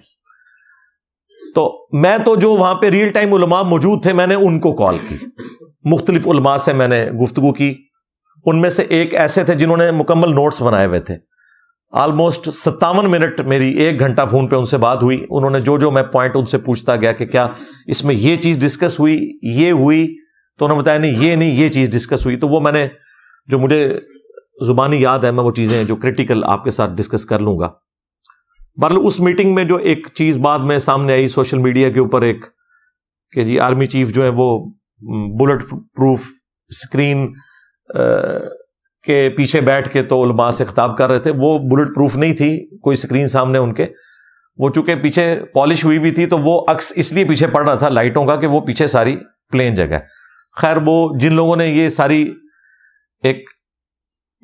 تو میں تو جو وہاں پہ ریئل ٹائم علماء موجود تھے، میں نے ان کو کال کی، مختلف علماء سے میں نے گفتگو کی. ان میں سے ایک ایسے تھے جنہوں نے مکمل نوٹس بنائے ہوئے تھے. آلموسٹ 57 منٹ میری 1 گھنٹہ فون پہ ان سے بات ہوئی. انہوں نے جو میں پوائنٹ ان سے پوچھتا گیا کہ کیا اس میں یہ چیز ڈسکس ہوئی، یہ ہوئی، تو انہوں نے بتایا نہیں یہ چیز ڈسکس ہوئی. تو وہ میں نے جو مجھے زبانی یاد ہے، میں وہ چیزیں جو کریٹیکل آپ کے ساتھ ڈسکس کر لوں گا. بہرحال اس میٹنگ میں جو ایک چیز بعد میں سامنے آئی سوشل میڈیا کے اوپر، ایک کہ جی آرمی چیف جو ہے وہ بلٹ پروف اسکرین کے پیچھے بیٹھ کے تو علماء سے خطاب کر رہے تھے. وہ بلٹ پروف نہیں تھی کوئی اسکرین سامنے ان کے، وہ چونکہ پیچھے پالش ہوئی بھی تھی تو وہ عکس اس لیے پیچھے پڑ رہا تھا لائٹوں کا کہ وہ پیچھے ساری پلین جگہ. خیر، وہ جن لوگوں نے یہ ساری ایک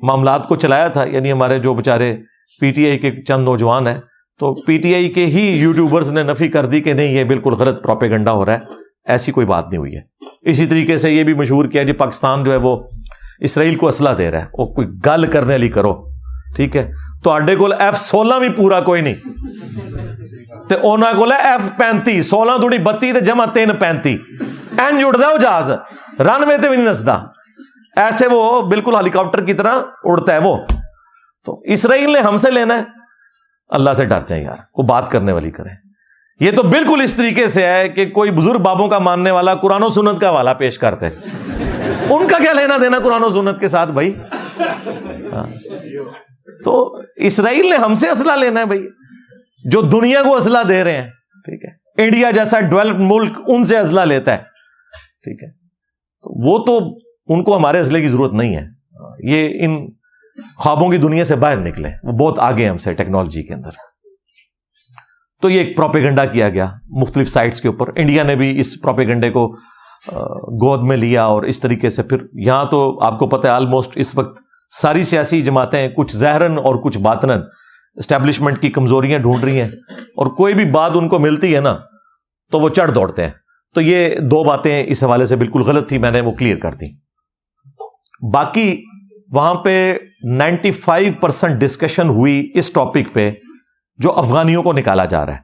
معاملات کو چلایا تھا، یعنی ہمارے جو بیچارے پی ٹی آئی کے چند نوجوان ہیں، تو پی ٹی آئی کے ہی یوٹیوبرز نے نفی کر دی کہ نہیں یہ بالکل غلط پروپیگنڈا ہو رہا ہے، ایسی کوئی بات نہیں ہوئی ہے. اسی طریقے سے یہ بھی مشہور کیا جی پاکستان جو ہے وہ اسرائیل کو اسلحہ دے رہا ہے. وہ کوئی گل کرنے والی کرو، ٹھیک ہے؟ تو آڈے کو F-16 بھی پورا کوئی نہیں تے اونا کو F-35 16 تھوڑی 32 تے جمع 3-35 این جڑ دا جہاز رن وے تے بھی نہیں نسدا. ایسے وہ بالکل ہیلی کاپٹر کی طرح اڑتا ہے وہ. تو اسرائیل نے ہم سے لینا ہے, اللہ سے ڈر جائیں یار, وہ بات کرنے والی کریں. یہ تو بالکل اس طریقے سے ہے کہ کوئی بزرگ بابوں کا ماننے والا قرآن و سنت کا حوالہ پیش کرتے, ان کا کیا لینا دینا قرآن و سنت کے ساتھ بھائی. تو اسرائیل نے ہم سے اسلحہ لینا ہے بھائی, جو دنیا کو اسلحہ دے رہے ہیں, ٹھیک ہے, انڈیا جیسا ڈیولپڈ ملک ان سے اسلحہ لیتا ہے, ٹھیک ہے, تو وہ تو ان کو ہمارے اسلحے کی ضرورت نہیں ہے. یہ ان خوابوں کی دنیا سے باہر نکلے, وہ بہت آگے ہم سے ٹیکنالوجی کے اندر. تو یہ ایک پروپیگنڈا کیا گیا مختلف سائٹس کے اوپر. انڈیا نے بھی اس پروپیگنڈے کو گود میں لیا, اور اس طریقے سے پھر یہاں تو آپ کو پتہ ہے آلموسٹ اس وقت ساری سیاسی جماعتیں کچھ ظاہراً اور کچھ باطناً اسٹیبلشمنٹ کی کمزوریاں ڈھونڈ رہی ہیں, اور کوئی بھی بات ان کو ملتی ہے نا تو وہ چڑھ دوڑتے ہیں. تو یہ دو باتیں اس حوالے سے بالکل غلط تھی, میں نے وہ کلیئر کر دی. باقی وہاں پہ 95% ڈسکشن ہوئی اس ٹاپک پہ جو افغانیوں کو نکالا جا رہا ہے.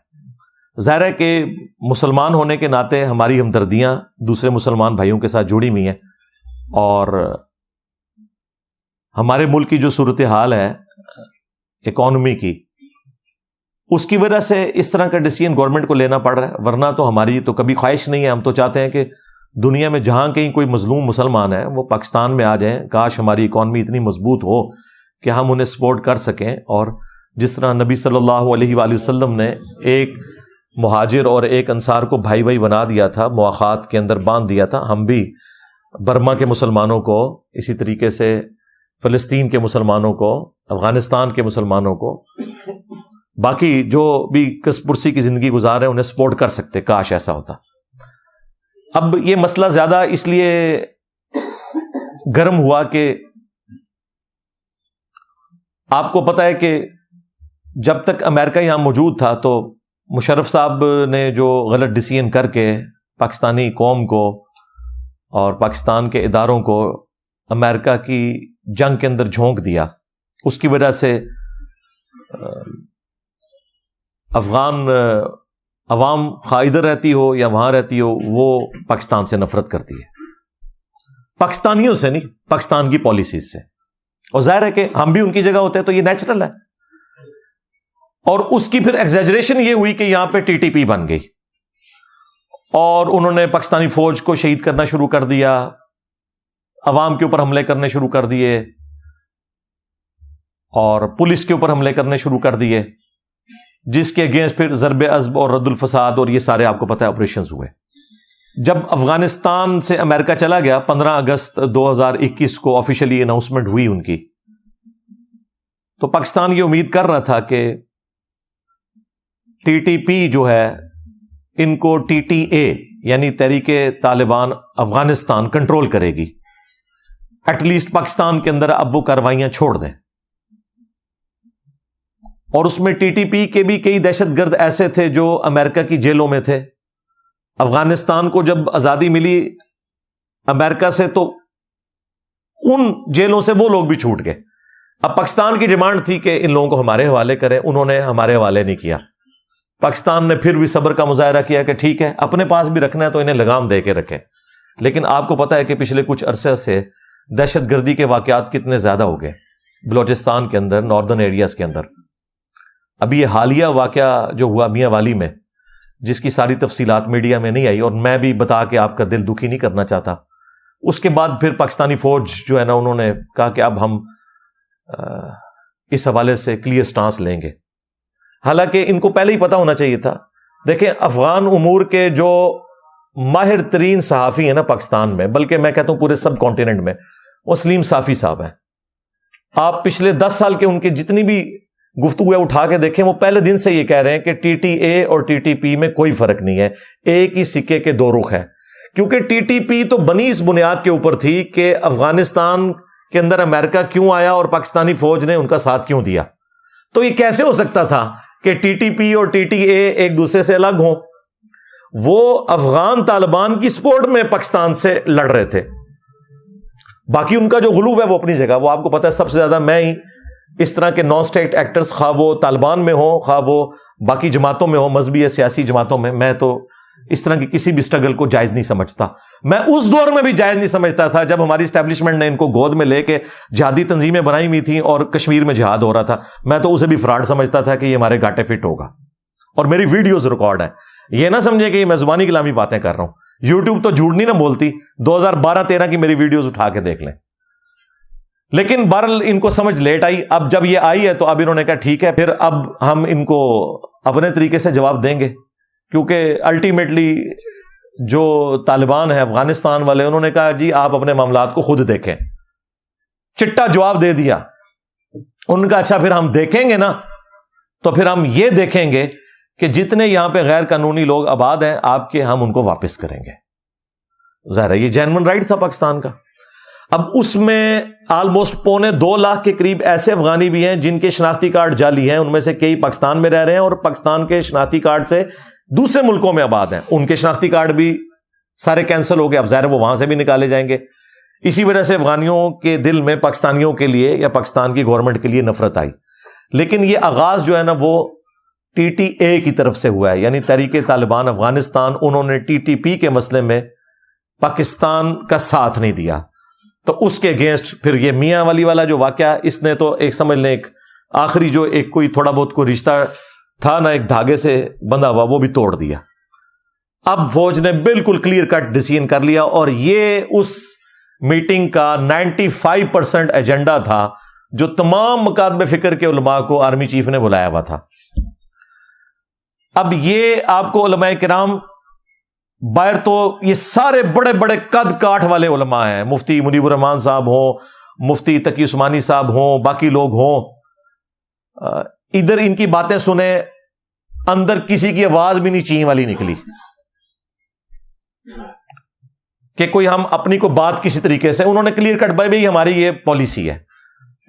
ظاہر ہے کہ مسلمان ہونے کے ناطے ہماری ہمدردیاں دوسرے مسلمان بھائیوں کے ساتھ جڑی ہوئی ہیں, اور ہمارے ملک کی جو صورتحال ہے اکانومی کی, اس کی وجہ سے اس طرح کا ڈیسیژن گورنمنٹ کو لینا پڑ رہا ہے. ورنہ تو ہماری تو کبھی خواہش نہیں ہے, ہم تو چاہتے ہیں کہ دنیا میں جہاں کہیں کوئی مظلوم مسلمان ہے وہ پاکستان میں آ جائیں. کاش ہماری اکانومی اتنی مضبوط ہو کہ ہم انہیں سپورٹ کر سکیں, اور جس طرح نبی صلی اللہ علیہ وآلہ وسلم نے ایک مہاجر اور ایک انصار کو بھائی بھائی بنا دیا تھا, مواخات کے اندر باندھ دیا تھا, ہم بھی برما کے مسلمانوں کو اسی طریقے سے, فلسطین کے مسلمانوں کو, افغانستان کے مسلمانوں کو, باقی جو بھی کس پرسی کی زندگی گزار رہے ہیں انہیں سپورٹ کر سکتے. کاش ایسا ہوتا. اب یہ مسئلہ زیادہ اس لیے گرم ہوا کہ آپ کو پتہ ہے کہ جب تک امریکہ یہاں موجود تھا تو مشرف صاحب نے جو غلط ڈیسیژن کر کے پاکستانی قوم کو اور پاکستان کے اداروں کو امریکہ کی جنگ کے اندر جھونک دیا, اس کی وجہ سے افغان عوام خواہ ادھر رہتی ہو یا وہاں رہتی ہو وہ پاکستان سے نفرت کرتی ہے. پاکستانیوں سے نہیں, پاکستان کی پالیسیز سے. اور ظاہر ہے کہ ہم بھی ان کی جگہ ہوتے ہیں تو یہ نیچرل ہے. اور اس کی پھر ایگزیجریشن یہ ہوئی کہ یہاں پہ ٹی ٹی پی بن گئی, اور انہوں نے پاکستانی فوج کو شہید کرنا شروع کر دیا, عوام کے اوپر حملے کرنے شروع کر دیے, اور پولیس کے اوپر حملے کرنے شروع کر دیے, جس کے اگینسٹ پھر ضرب عضب اور رد الفساد اور یہ سارے آپ کو پتہ ہے آپریشنز ہوئے. جب افغانستان سے امریکہ چلا گیا 15 اگست 2021 کو آفیشلی اناؤنسمنٹ ہوئی ان کی, تو پاکستان یہ امید کر رہا تھا کہ ٹی ٹی پی جو ہے ان کو ٹی ٹی اے یعنی تحریک طالبان افغانستان کنٹرول کرے گی, ایٹ لیسٹ پاکستان کے اندر اب وہ کاروائیاں چھوڑ دیں. اور اس میں ٹی ٹی پی کے بھی کئی دہشت گرد ایسے تھے جو امریکہ کی جیلوں میں تھے. افغانستان کو جب آزادی ملی امریکہ سے تو ان جیلوں سے وہ لوگ بھی چھوٹ گئے. اب پاکستان کی ڈیمانڈ تھی کہ ان لوگوں کو ہمارے حوالے کریں, انہوں نے ہمارے حوالے نہیں کیا. پاکستان نے پھر بھی صبر کا مظاہرہ کیا کہ ٹھیک ہے اپنے پاس بھی رکھنا ہے تو انہیں لگام دے کے رکھیں. لیکن آپ کو پتا ہے کہ پچھلے کچھ عرصے سے دہشت گردی کے واقعات کتنے زیادہ ہو گئے بلوچستان کے اندر, ناردرن ایریاز کے اندر. ابھی یہ حالیہ واقعہ جو ہوا میاں والی میں, جس کی ساری تفصیلات میڈیا میں نہیں آئی اور میں بھی بتا کے آپ کا دل دکھی نہیں کرنا چاہتا, اس کے بعد پھر پاکستانی فوج جو ہے نا انہوں نے کہا کہ اب ہم اس حوالے سے کلیئر سٹانس لیں گے. حالانکہ ان کو پہلے ہی پتا ہونا چاہیے تھا. دیکھیں افغان امور کے جو ماہر ترین صحافی ہیں نا پاکستان میں, بلکہ میں کہتا ہوں پورے سب کانٹیننٹ میں, وہ سلیم صافی صاحب ہیں. آپ پچھلے 10 سال کے ان کے جتنی بھی گفتگو اٹھا کے دیکھیں, وہ پہلے دن سے یہ کہہ رہے ہیں کہ ٹی ٹی اے اور ٹی ٹی پی میں کوئی فرق نہیں ہے, ایک ہی سکے کے دو رخ ہے. کیونکہ ٹی ٹی پی تو بنی اس بنیاد کے اوپر تھی کہ افغانستان کے اندر امریکہ کیوں آیا اور پاکستانی فوج نے ان کا ساتھ کیوں دیا. تو یہ کیسے ہو سکتا تھا کہ ٹی ٹی پی اور ٹی ٹی اے ایک دوسرے سے الگ ہوں؟ وہ افغان طالبان کی سپورٹ میں پاکستان سے لڑ رہے تھے. باقی ان کا جو غلو ہے وہ اپنی جگہ, وہ آپ کو پتا ہے سب سے زیادہ میں ہی اس طرح کے نان اسٹیٹ ایکٹرز, خواہ وہ طالبان میں ہوں خواہ وہ باقی جماعتوں میں ہوں, مذہبی یا سیاسی جماعتوں میں, میں تو اس طرح کی کسی بھی سٹرگل کو جائز نہیں سمجھتا. میں اس دور میں بھی جائز نہیں سمجھتا تھا جب ہماری اسٹیبلشمنٹ نے ان کو گود میں لے کے جہادی تنظیمیں بنائی ہوئی تھیں اور کشمیر میں جہاد ہو رہا تھا. میں تو اسے بھی فراڈ سمجھتا تھا کہ یہ ہمارے گھاٹے فٹ ہوگا. اور میری ویڈیوز ریکارڈ ہیں, یہ نہ سمجھے کہ یہ میں زبانی کلامی باتیں کر رہا ہوں. یوٹیوب تو جھوٹ نہیں نہ بولتی, 2012-13 کی میری ویڈیوز اٹھا کے دیکھ لیں. لیکن بہرحال ان کو سمجھ لیٹ آئی. اب جب یہ آئی ہے تو اب انہوں نے کہا ٹھیک ہے, پھر اب ہم ان کو اپنے طریقے سے جواب دیں گے, کیونکہ الٹیمیٹلی جو طالبان ہیں افغانستان والے, انہوں نے کہا جی آپ اپنے معاملات کو خود دیکھیں. چٹا جواب دے دیا ان کا. اچھا پھر ہم دیکھیں گے نا, تو پھر ہم یہ دیکھیں گے کہ جتنے یہاں پہ غیر قانونی لوگ آباد ہیں آپ کے, ہم ان کو واپس کریں گے. ظاہر ہے یہ جینوئن رائٹ تھا پاکستان کا. اب اس میں آلموسٹ 2.25 لاکھ کے قریب ایسے افغانی بھی ہیں جن کے شناختی کارڈ جعلی ہیں. ان میں سے کئی پاکستان میں رہ رہے ہیں اور پاکستان کے شناختی کارڈ سے دوسرے ملکوں میں آباد ہیں. ان کے شناختی کارڈ بھی سارے کینسل ہو گئے. اب ظاہر وہ وہاں سے بھی نکالے جائیں گے. اسی وجہ سے افغانیوں کے دل میں پاکستانیوں کے لیے یا پاکستان کی گورنمنٹ کے لیے نفرت آئی. لیکن یہ آغاز جو ہے نا وہ TTA کی طرف سے ہوا ہے, یعنی تحریک طالبان افغانستان. انہوں نے TTP کے مسئلے میں پاکستان کا ساتھ نہیں دیا, تو اس کے اگینسٹ پھر یہ میاں والی والا جو واقعہ, اس نے تو ایک سمجھ لیں ایک آخری جو ایک کوئی تھوڑا بہت کوئی رشتہ تھا نا ایک دھاگے سے بندھا ہوا, وہ بھی توڑ دیا. اب فوج نے بالکل کلیئر کٹ ڈیسیژن کر لیا, اور یہ اس میٹنگ کا 95% ایجنڈا تھا جو تمام مکاتب فکر کے علماء کو آرمی چیف نے بلایا ہوا تھا. اب یہ آپ کو علماء کرام باہر تو یہ سارے بڑے بڑے قد کاٹ والے علماء ہیں, مفتی منیب الرحمان صاحب ہوں, مفتی تقی عثمانی صاحب ہوں, باقی لوگ ہوں. ادھر ان کی باتیں سنیں, اندر کسی کی آواز بھی نہیں چین والی نکلی کہ کوئی ہم اپنی کو بات کسی طریقے سے. انہوں نے کلیئر کٹ بھائی ہماری یہ پالیسی ہے.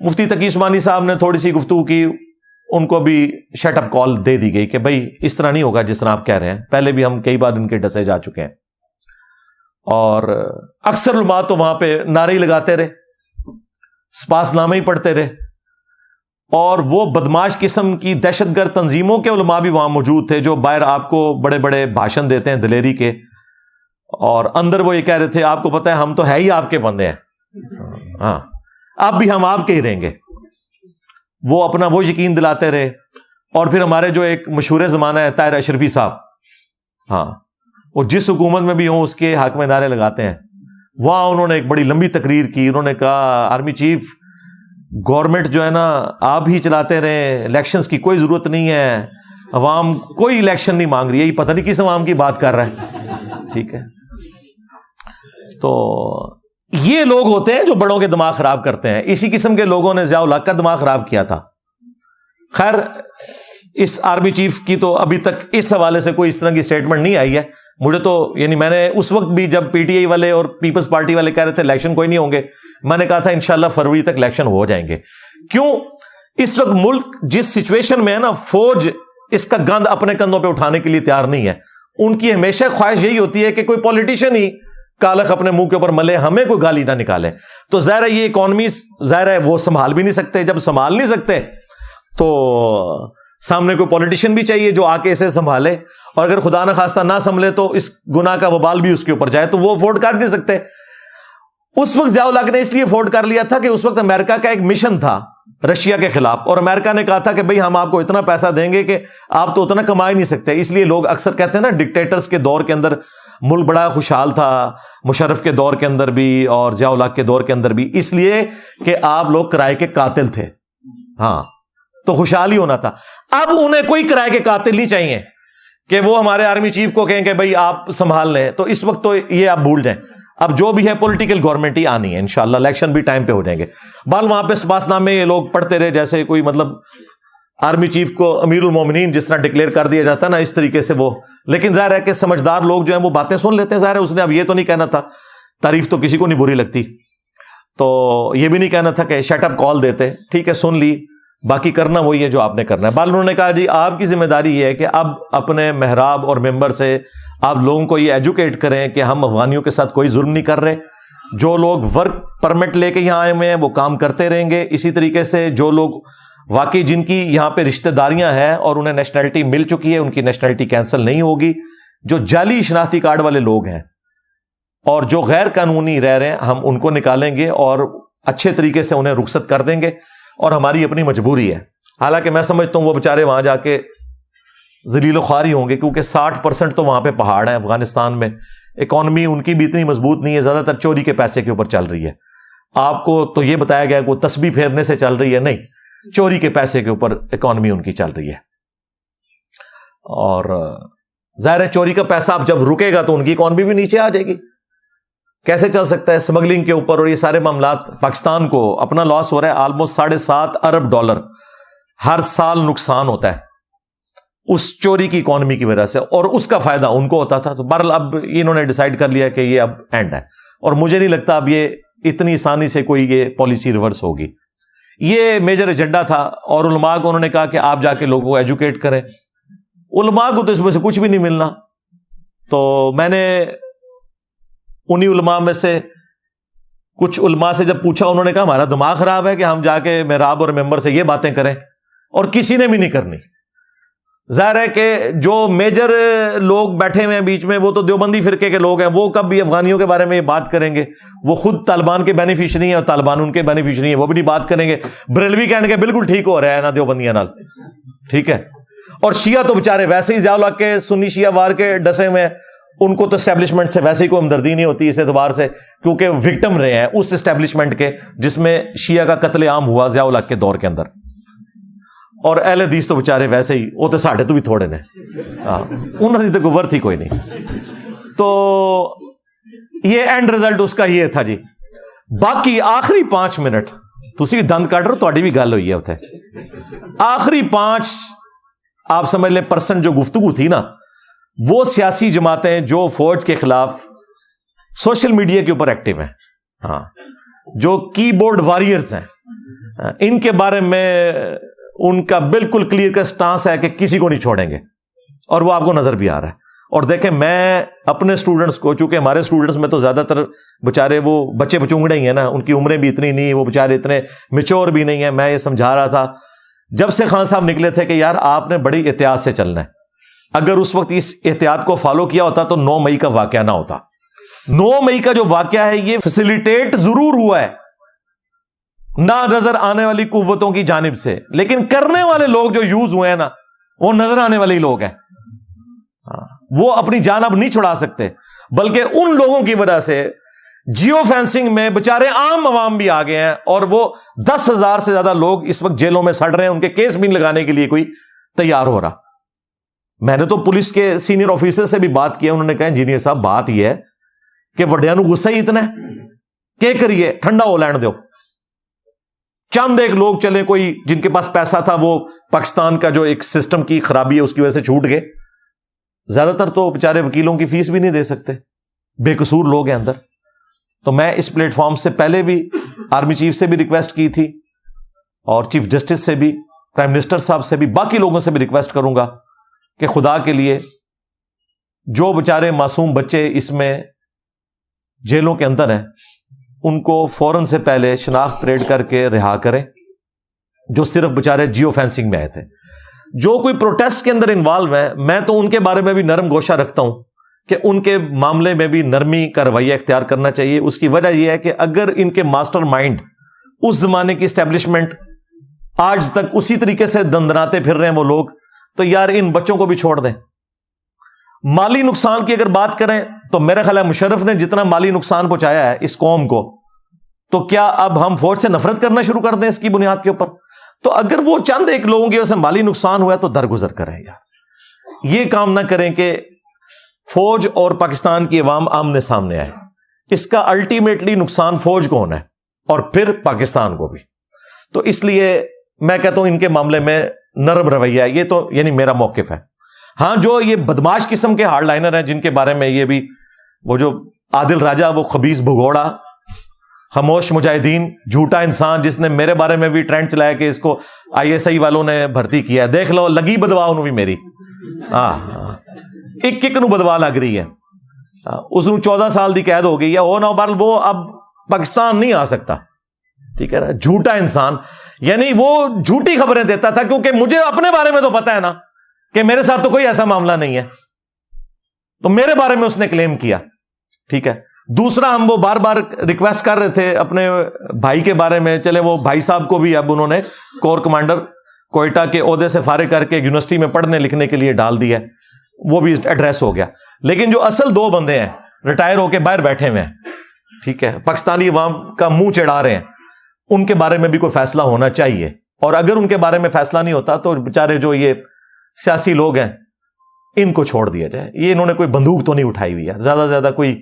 مفتی تقی عثمانی صاحب نے تھوڑی سی گفتگو کی, ان کو بھی شٹ اپ کال دے دی گئی کہ بھائی اس طرح نہیں ہوگا جس طرح آپ کہہ رہے ہیں. پہلے بھی ہم کئی بار ان کے ڈسے جا چکے ہیں, اور اکثر علماء تو وہاں پہ نعرے ہی لگاتے رہے, سپاس نامے ہی پڑھتے رہے. اور وہ بدماش قسم کی دہشت گرد تنظیموں کے علماء بھی وہاں موجود تھے جو باہر آپ کو بڑے بڑے بھاشن دیتے ہیں دلیری کے, اور اندر وہ یہ کہہ رہے تھے آپ کو پتہ ہے ہم تو ہے ہی آپ کے بندے ہیں, ہاں اب بھی ہم آپ کے ہی رہیں گے. وہ اپنا وہ یقین دلاتے رہے. اور پھر ہمارے جو ایک مشہور زمانہ ہے طاہر اشرفی صاحب, ہاں وہ جس حکومت میں بھی ہوں اس کے حق میں نعرے لگاتے ہیں. وہاں انہوں نے ایک بڑی لمبی تقریر کی. انہوں نے کہا آرمی چیف گورنمنٹ جو ہے نا آپ ہی چلاتے رہے, الیکشنز کی کوئی ضرورت نہیں ہے, عوام کوئی الیکشن نہیں مانگ رہی ہے, یہ پتہ نہیں کس عوام کی بات کر رہا ہے. ٹھیک ہے, تو یہ لوگ ہوتے ہیں جو بڑوں کے دماغ خراب کرتے ہیں. اسی قسم کے لوگوں نے ضیاء الحق کا دماغ خراب کیا تھا. خیر اس آرمی چیف کی تو ابھی تک اس حوالے سے کوئی اس طرح کی سٹیٹمنٹ نہیں آئی ہے. مجھے تو یعنی میں نے اس وقت بھی جب PTI والے اور پیپلز پارٹی والے کہہ رہے تھے الیکشن کوئی نہیں ہوں گے, میں نے کہا تھا انشاءاللہ فروری تک الیکشن ہو جائیں گے. کیوں؟ اس وقت ملک جس سچویشن میں ہے نا, فوج اس کا گند اپنے کندھوں پہ اٹھانے کے لیے تیار نہیں ہے. ان کی ہمیشہ خواہش یہی ہوتی ہے کہ کوئی پولیٹیشین ہی کالخ اپنے منہ کے اوپر ملے, ہمیں کوئی گالی نہ نکالے. تو ظاہر ہے یہ اکانومی ظاہر ہے وہ سنبھال بھی نہیں سکتے. جب سنبھال نہیں سکتے تو سامنے کوئی پولیٹیشین بھی چاہیے جو آ کے اسے سنبھالے, اور اگر خدا نہ خواستہ نہ سنبھلے تو اس گناہ کا وبال بھی اس کے اوپر جائے, تو وہ افورڈ کر نہیں سکتے. اس وقت ضیاء الحق نے اس لیے افورڈ کر لیا تھا کہ اس وقت امریکہ کا ایک مشن تھا رشیا کے خلاف, اور امریکہ نے کہا تھا کہ بھئی ہم آپ کو اتنا پیسہ دیں گے کہ آپ تو اتنا کما ہی نہیں سکتے. اس لیے لوگ اکثر کہتے ہیں نا ڈکٹیٹرز کے دور کے اندر ملک بڑا خوشحال تھا, مشرف کے دور کے اندر بھی اور ضیاء الحق کے دور کے اندر بھی, اس لیے کہ آپ لوگ کرائے کے قاتل تھے. ہاں تو خوشحال ہی ہونا تھا. اب انہیں کوئی کرائے کے قاتل نہیں چاہیے کہ وہ ہمارے آرمی چیف کو کہیں کہ بھئی آپ سنبھال لیں. تو اس وقت تو یہ آپ بھول جائیں. اب جو بھی ہے پولیٹیکل گورنمنٹ ہی آنی ہے انشاءاللہ, الیکشن بھی ٹائم پہ ہو جائیں گے. بال وہاں پہ سپاس نامے یہ لوگ پڑھتے رہے جیسے کوئی مطلب آرمی چیف کو امیر المومنین جس طرح ڈکلیئر کر دیا جاتا ہے نا, اس طریقے سے وہ. لیکن ظاہر ہے کہ سمجھدار لوگ جو ہیں وہ باتیں سن لیتے ہیں. ظاہر ہے اس نے اب یہ تو نہیں کہنا تھا, تعریف تو کسی کو نہیں بری لگتی, تو یہ بھی نہیں کہنا تھا کہ شٹ اپ کال دیتے. ٹھیک ہے سن لی, باقی کرنا وہی ہے جو آپ نے کرنا ہے. بال انہوں نے کہا جی آپ کی ذمہ داری یہ ہے کہ اب اپنے محراب اور ممبر سے آپ لوگوں کو یہ ایجوکیٹ کریں کہ ہم افغانیوں کے ساتھ کوئی ظلم نہیں کر رہے. جو لوگ ورک پرمٹ لے کے یہاں آئے ہوئے ہیں وہ کام کرتے رہیں گے. اسی طریقے سے جو لوگ واقعی جن کی یہاں پہ رشتہ داریاں ہیں اور انہیں نیشنلٹی مل چکی ہے, ان کی نیشنلٹی کینسل نہیں ہوگی. جو جعلی شناختی کارڈ والے لوگ ہیں اور جو غیر قانونی رہ رہے ہیں, ہم ان کو نکالیں گے اور اچھے طریقے سے انہیں رخصت کر دیں گے, اور ہماری اپنی مجبوری ہے. حالانکہ میں سمجھتا ہوں وہ بیچارے وہاں جا کے ذلیل و خوار ہی ہوں گے, کیونکہ 60% تو وہاں پہ پہاڑ ہیں افغانستان میں, اکانومی ان کی بھی اتنی مضبوط نہیں ہے, زیادہ تر چوری کے پیسے کے اوپر چل رہی ہے. آپ کو تو یہ بتایا گیا کہ وہ تسبیح پھیرنے سے چل رہی ہے, نہیں, چوری کے پیسے کے اوپر اکانومی ان کی چل رہی ہے. اور ظاہر ہے چوری کا پیسہ اب جب رکے گا تو ان کی اکانومی بھی نیچے آ جائے گی. کیسے چل سکتا ہے؟ اسمگلنگ کے اوپر اور یہ سارے معاملات. پاکستان کو اپنا لاس ہو رہا ہے آلموسٹ $7.5 ارب ہر سال نقصان ہوتا ہے اس چوری کی اکانومی کی وجہ سے, اور اس کا فائدہ ان کو ہوتا تھا. تو بہرحال اب انہوں نے ڈیسائیڈ کر لیا کہ یہ اب اینڈ ہے, اور مجھے نہیں لگتا اب یہ اتنی آسانی سے کوئی یہ پالیسی ریورس ہوگی. یہ میجر ایجنڈا تھا, اور علماء کو انہوں نے کہا کہ آپ جا کے لوگوں کو ایجوکیٹ کریں. علماء کو تو اس میں سے کچھ بھی نہیں ملنا. تو میں نے انہی علماء میں سے کچھ علماء سے جب پوچھا, انہوں نے کہا ہمارا دماغ خراب ہے کہ ہم جا کے محراب اور ممبر سے یہ باتیں کریں, اور کسی نے بھی نہیں کرنی. ظاہر ہے کہ جو میجر لوگ بیٹھے ہوئے ہیں بیچ میں وہ تو دیوبندی فرقے کے لوگ ہیں, وہ کب بھی افغانیوں کے بارے میں یہ بات کریں گے؟ وہ خود طالبان کے بینیفیشری ہیں اور طالبان ان کے بینیفیشری ہیں, وہ بھی نہیں بات کریں گے. بریلوی کہنے کے بالکل ٹھیک ہو رہا ہے نا دیوبندیاں نال, ٹھیک ہے. اور شیعہ تو بےچارے ویسے ہی ضیاء الحق کے سنی شیعہ وار کے ڈسے ہوئے ہیں, ان کو تو اسٹیبلشمنٹ سے ویسے ہی کوئی ہمدردی نہیں ہوتی اس اعتبار سے, کیونکہ وکٹم رہے ہیں اس اسٹیبلشمنٹ کے جس میں شیعہ کا قتل عام ہوا ضیاء الحق کے دور کے اندر. اور اہل حدیث تو بےچارے ویسے ہی, وہ تو ساڑھے تو بھی تھوڑے نے, انہوں نے تو کوئی ورتھ ہی کوئی نہیں. تو یہ اینڈ رزلٹ اس کا یہ تھا جی. باقی آخری 5 منٹ تسی بھی دند کٹ رہو, تہاڈی بھی گل ہوئی ہے اتنے. آخری 5 آپ سمجھ لیں پرسنٹ جو گفتگو تھی نا, وہ سیاسی جماعتیں جو فوج کے خلاف سوشل میڈیا کے اوپر ایکٹیو ہیں, ہاں, جو کی بورڈ واریئرز ہیں, ان کے بارے میں ان کا بالکل کلیئر کا سٹانس ہے کہ کسی کو نہیں چھوڑیں گے, اور وہ آپ کو نظر بھی آ رہا ہے. اور دیکھیں میں اپنے اسٹوڈنٹس کو, چونکہ ہمارے اسٹوڈنٹس میں تو زیادہ تر بےچارے وہ بچے بچونگڑے ہی ہیں نا, ان کی عمریں بھی اتنی نہیں, وہ بےچارے اتنے میچور بھی نہیں ہیں. میں یہ سمجھا رہا تھا جب سے خان صاحب نکلے تھے کہ یار آپ نے بڑی احتیاط سے چلنا ہے. اگر اس وقت اس احتیاط کو فالو کیا ہوتا تو 9 مئی کا واقعہ نہ ہوتا. 9 مئی کا جو واقعہ ہے یہ فیسیلیٹیٹ ضرور ہوا ہے نہ نظر آنے والی قوتوں کی جانب سے, لیکن کرنے والے لوگ جو یوز ہوئے ہیں نا, وہ نظر آنے والے لوگ ہیں. وہ اپنی جان اب نہیں چھڑا سکتے, بلکہ ان لوگوں کی وجہ سے جیو فینسنگ میں بےچارے عام عوام بھی آ گئے ہیں, اور وہ 10,000 سے زیادہ لوگ اس وقت جیلوں میں سڑ رہے ہیں. ان کے کیس بھی لگانے کے لیے کوئی تیار ہو رہا. میں نے تو پولیس کے سینئر آفیسر سے بھی بات کیا, انہوں نے کہا انجینئر صاحب بات یہ ہے کہ وڈیاں نو غصہ ہی اتنا ہے کہ کریے, ٹھنڈا ہو لین دو. چند ایک لوگ چلے, کوئی جن کے پاس پیسہ تھا, وہ پاکستان کا جو ایک سسٹم کی خرابی ہے اس کی وجہ سے چھوٹ گئے. زیادہ تر تو بیچارے وکیلوں کی فیس بھی نہیں دے سکتے, بے قصور لوگ ہیں اندر. تو میں اس پلیٹ فارم سے پہلے بھی آرمی چیف سے بھی ریکویسٹ کی تھی, اور چیف جسٹس سے بھی, پرائم منسٹر صاحب سے بھی, باقی لوگوں سے بھی ریکویسٹ کروں گا کہ خدا کے لیے جو بیچارے معصوم بچے اس میں جیلوں کے اندر ہیں, ان کو فوراً سے پہلے شناخت پریڈ کر کے رہا کریں, جو صرف بیچارے جیو فینسنگ میں آئے تھے. جو کوئی پروٹیسٹ کے اندر انوالو ہے, میں تو ان کے بارے میں بھی نرم گوشہ رکھتا ہوں کہ ان کے معاملے میں بھی نرمی کا رویہ اختیار کرنا چاہیے. اس کی وجہ یہ ہے کہ اگر ان کے ماسٹر مائنڈ اس زمانے کی اسٹیبلشمنٹ آج تک اسی طریقے سے دندناتے پھر رہے ہیں وہ لوگ, تو یار ان بچوں کو بھی چھوڑ دیں. مالی نقصان کی اگر بات کریں تو میرا خیال ہے مشرف نے جتنا مالی نقصان پہنچایا ہے اس قوم کو, تو کیا اب ہم فوج سے نفرت کرنا شروع کر دیں اس کی بنیاد کے اوپر؟ تو اگر وہ چند ایک لوگوں کی وجہ سے مالی نقصان ہوا ہے تو درگزر کریں یار. یہ کام نہ کریں کہ فوج اور پاکستان کی عوام آمنے سامنے آئے. اس کا الٹیمیٹلی نقصان فوج کو ہونا ہے اور پھر پاکستان کو بھی. تو اس لیے میں کہتا ہوں ان کے معاملے میں نرم رویہ ہے. یہ تو یعنی میرا موقف ہے. ہاں جو یہ بدماش قسم کے ہارڈ لائنر ہیں جن کے بارے میں یہ بھی, وہ جو عادل راجہ, وہ خبیث بھگوڑا, خاموش مجاہدین, جھوٹا انسان, جس نے میرے بارے میں بھی ٹرینڈ چلایا کہ اس کو ISI والوں نے بھرتی کیا ہے, دیکھ لو لگی بدوا انہوں بھی میری, ایک نو بدوا لگ رہی ہے. اس نو 14 سال دی قید ہو گئی ہے, وہ اب پاکستان نہیں آ سکتا. ٹھیک ہے نا, جھوٹا انسان, یعنی وہ جھوٹی خبریں دیتا تھا, کیونکہ مجھے اپنے بارے میں تو پتا ہے نا کہ میرے ساتھ تو کوئی ایسا معاملہ نہیں ہے. تو میرے بارے میں اس نے کلیم کیا. ٹھیک ہے. دوسرا, ہم وہ بار بار ریکویسٹ کر رہے تھے اپنے بھائی کے بارے میں, چلے وہ بھائی صاحب کو بھی اب انہوں نے کور کمانڈر کوئٹہ کے عہدے سے فارغ کر کے یونیورسٹی میں پڑھنے لکھنے کے لیے ڈال دیا, وہ بھی ایڈریس ہو گیا. لیکن جو اصل دو بندے ہیں ریٹائر ہو کے باہر بیٹھے ہوئے ہیں, ٹھیک ہے, پاکستانی عوام کا منہ چڑھا رہے ہیں, ان کے بارے میں بھی کوئی فیصلہ ہونا چاہیے. اور اگر ان کے بارے میں فیصلہ نہیں ہوتا تو بےچارے جو یہ سیاسی لوگ ہیں ان کو چھوڑ دیا جائے. یہ انہوں نے کوئی بندوق تو نہیں اٹھائی ہوئی ہے, زیادہ سے زیادہ کوئی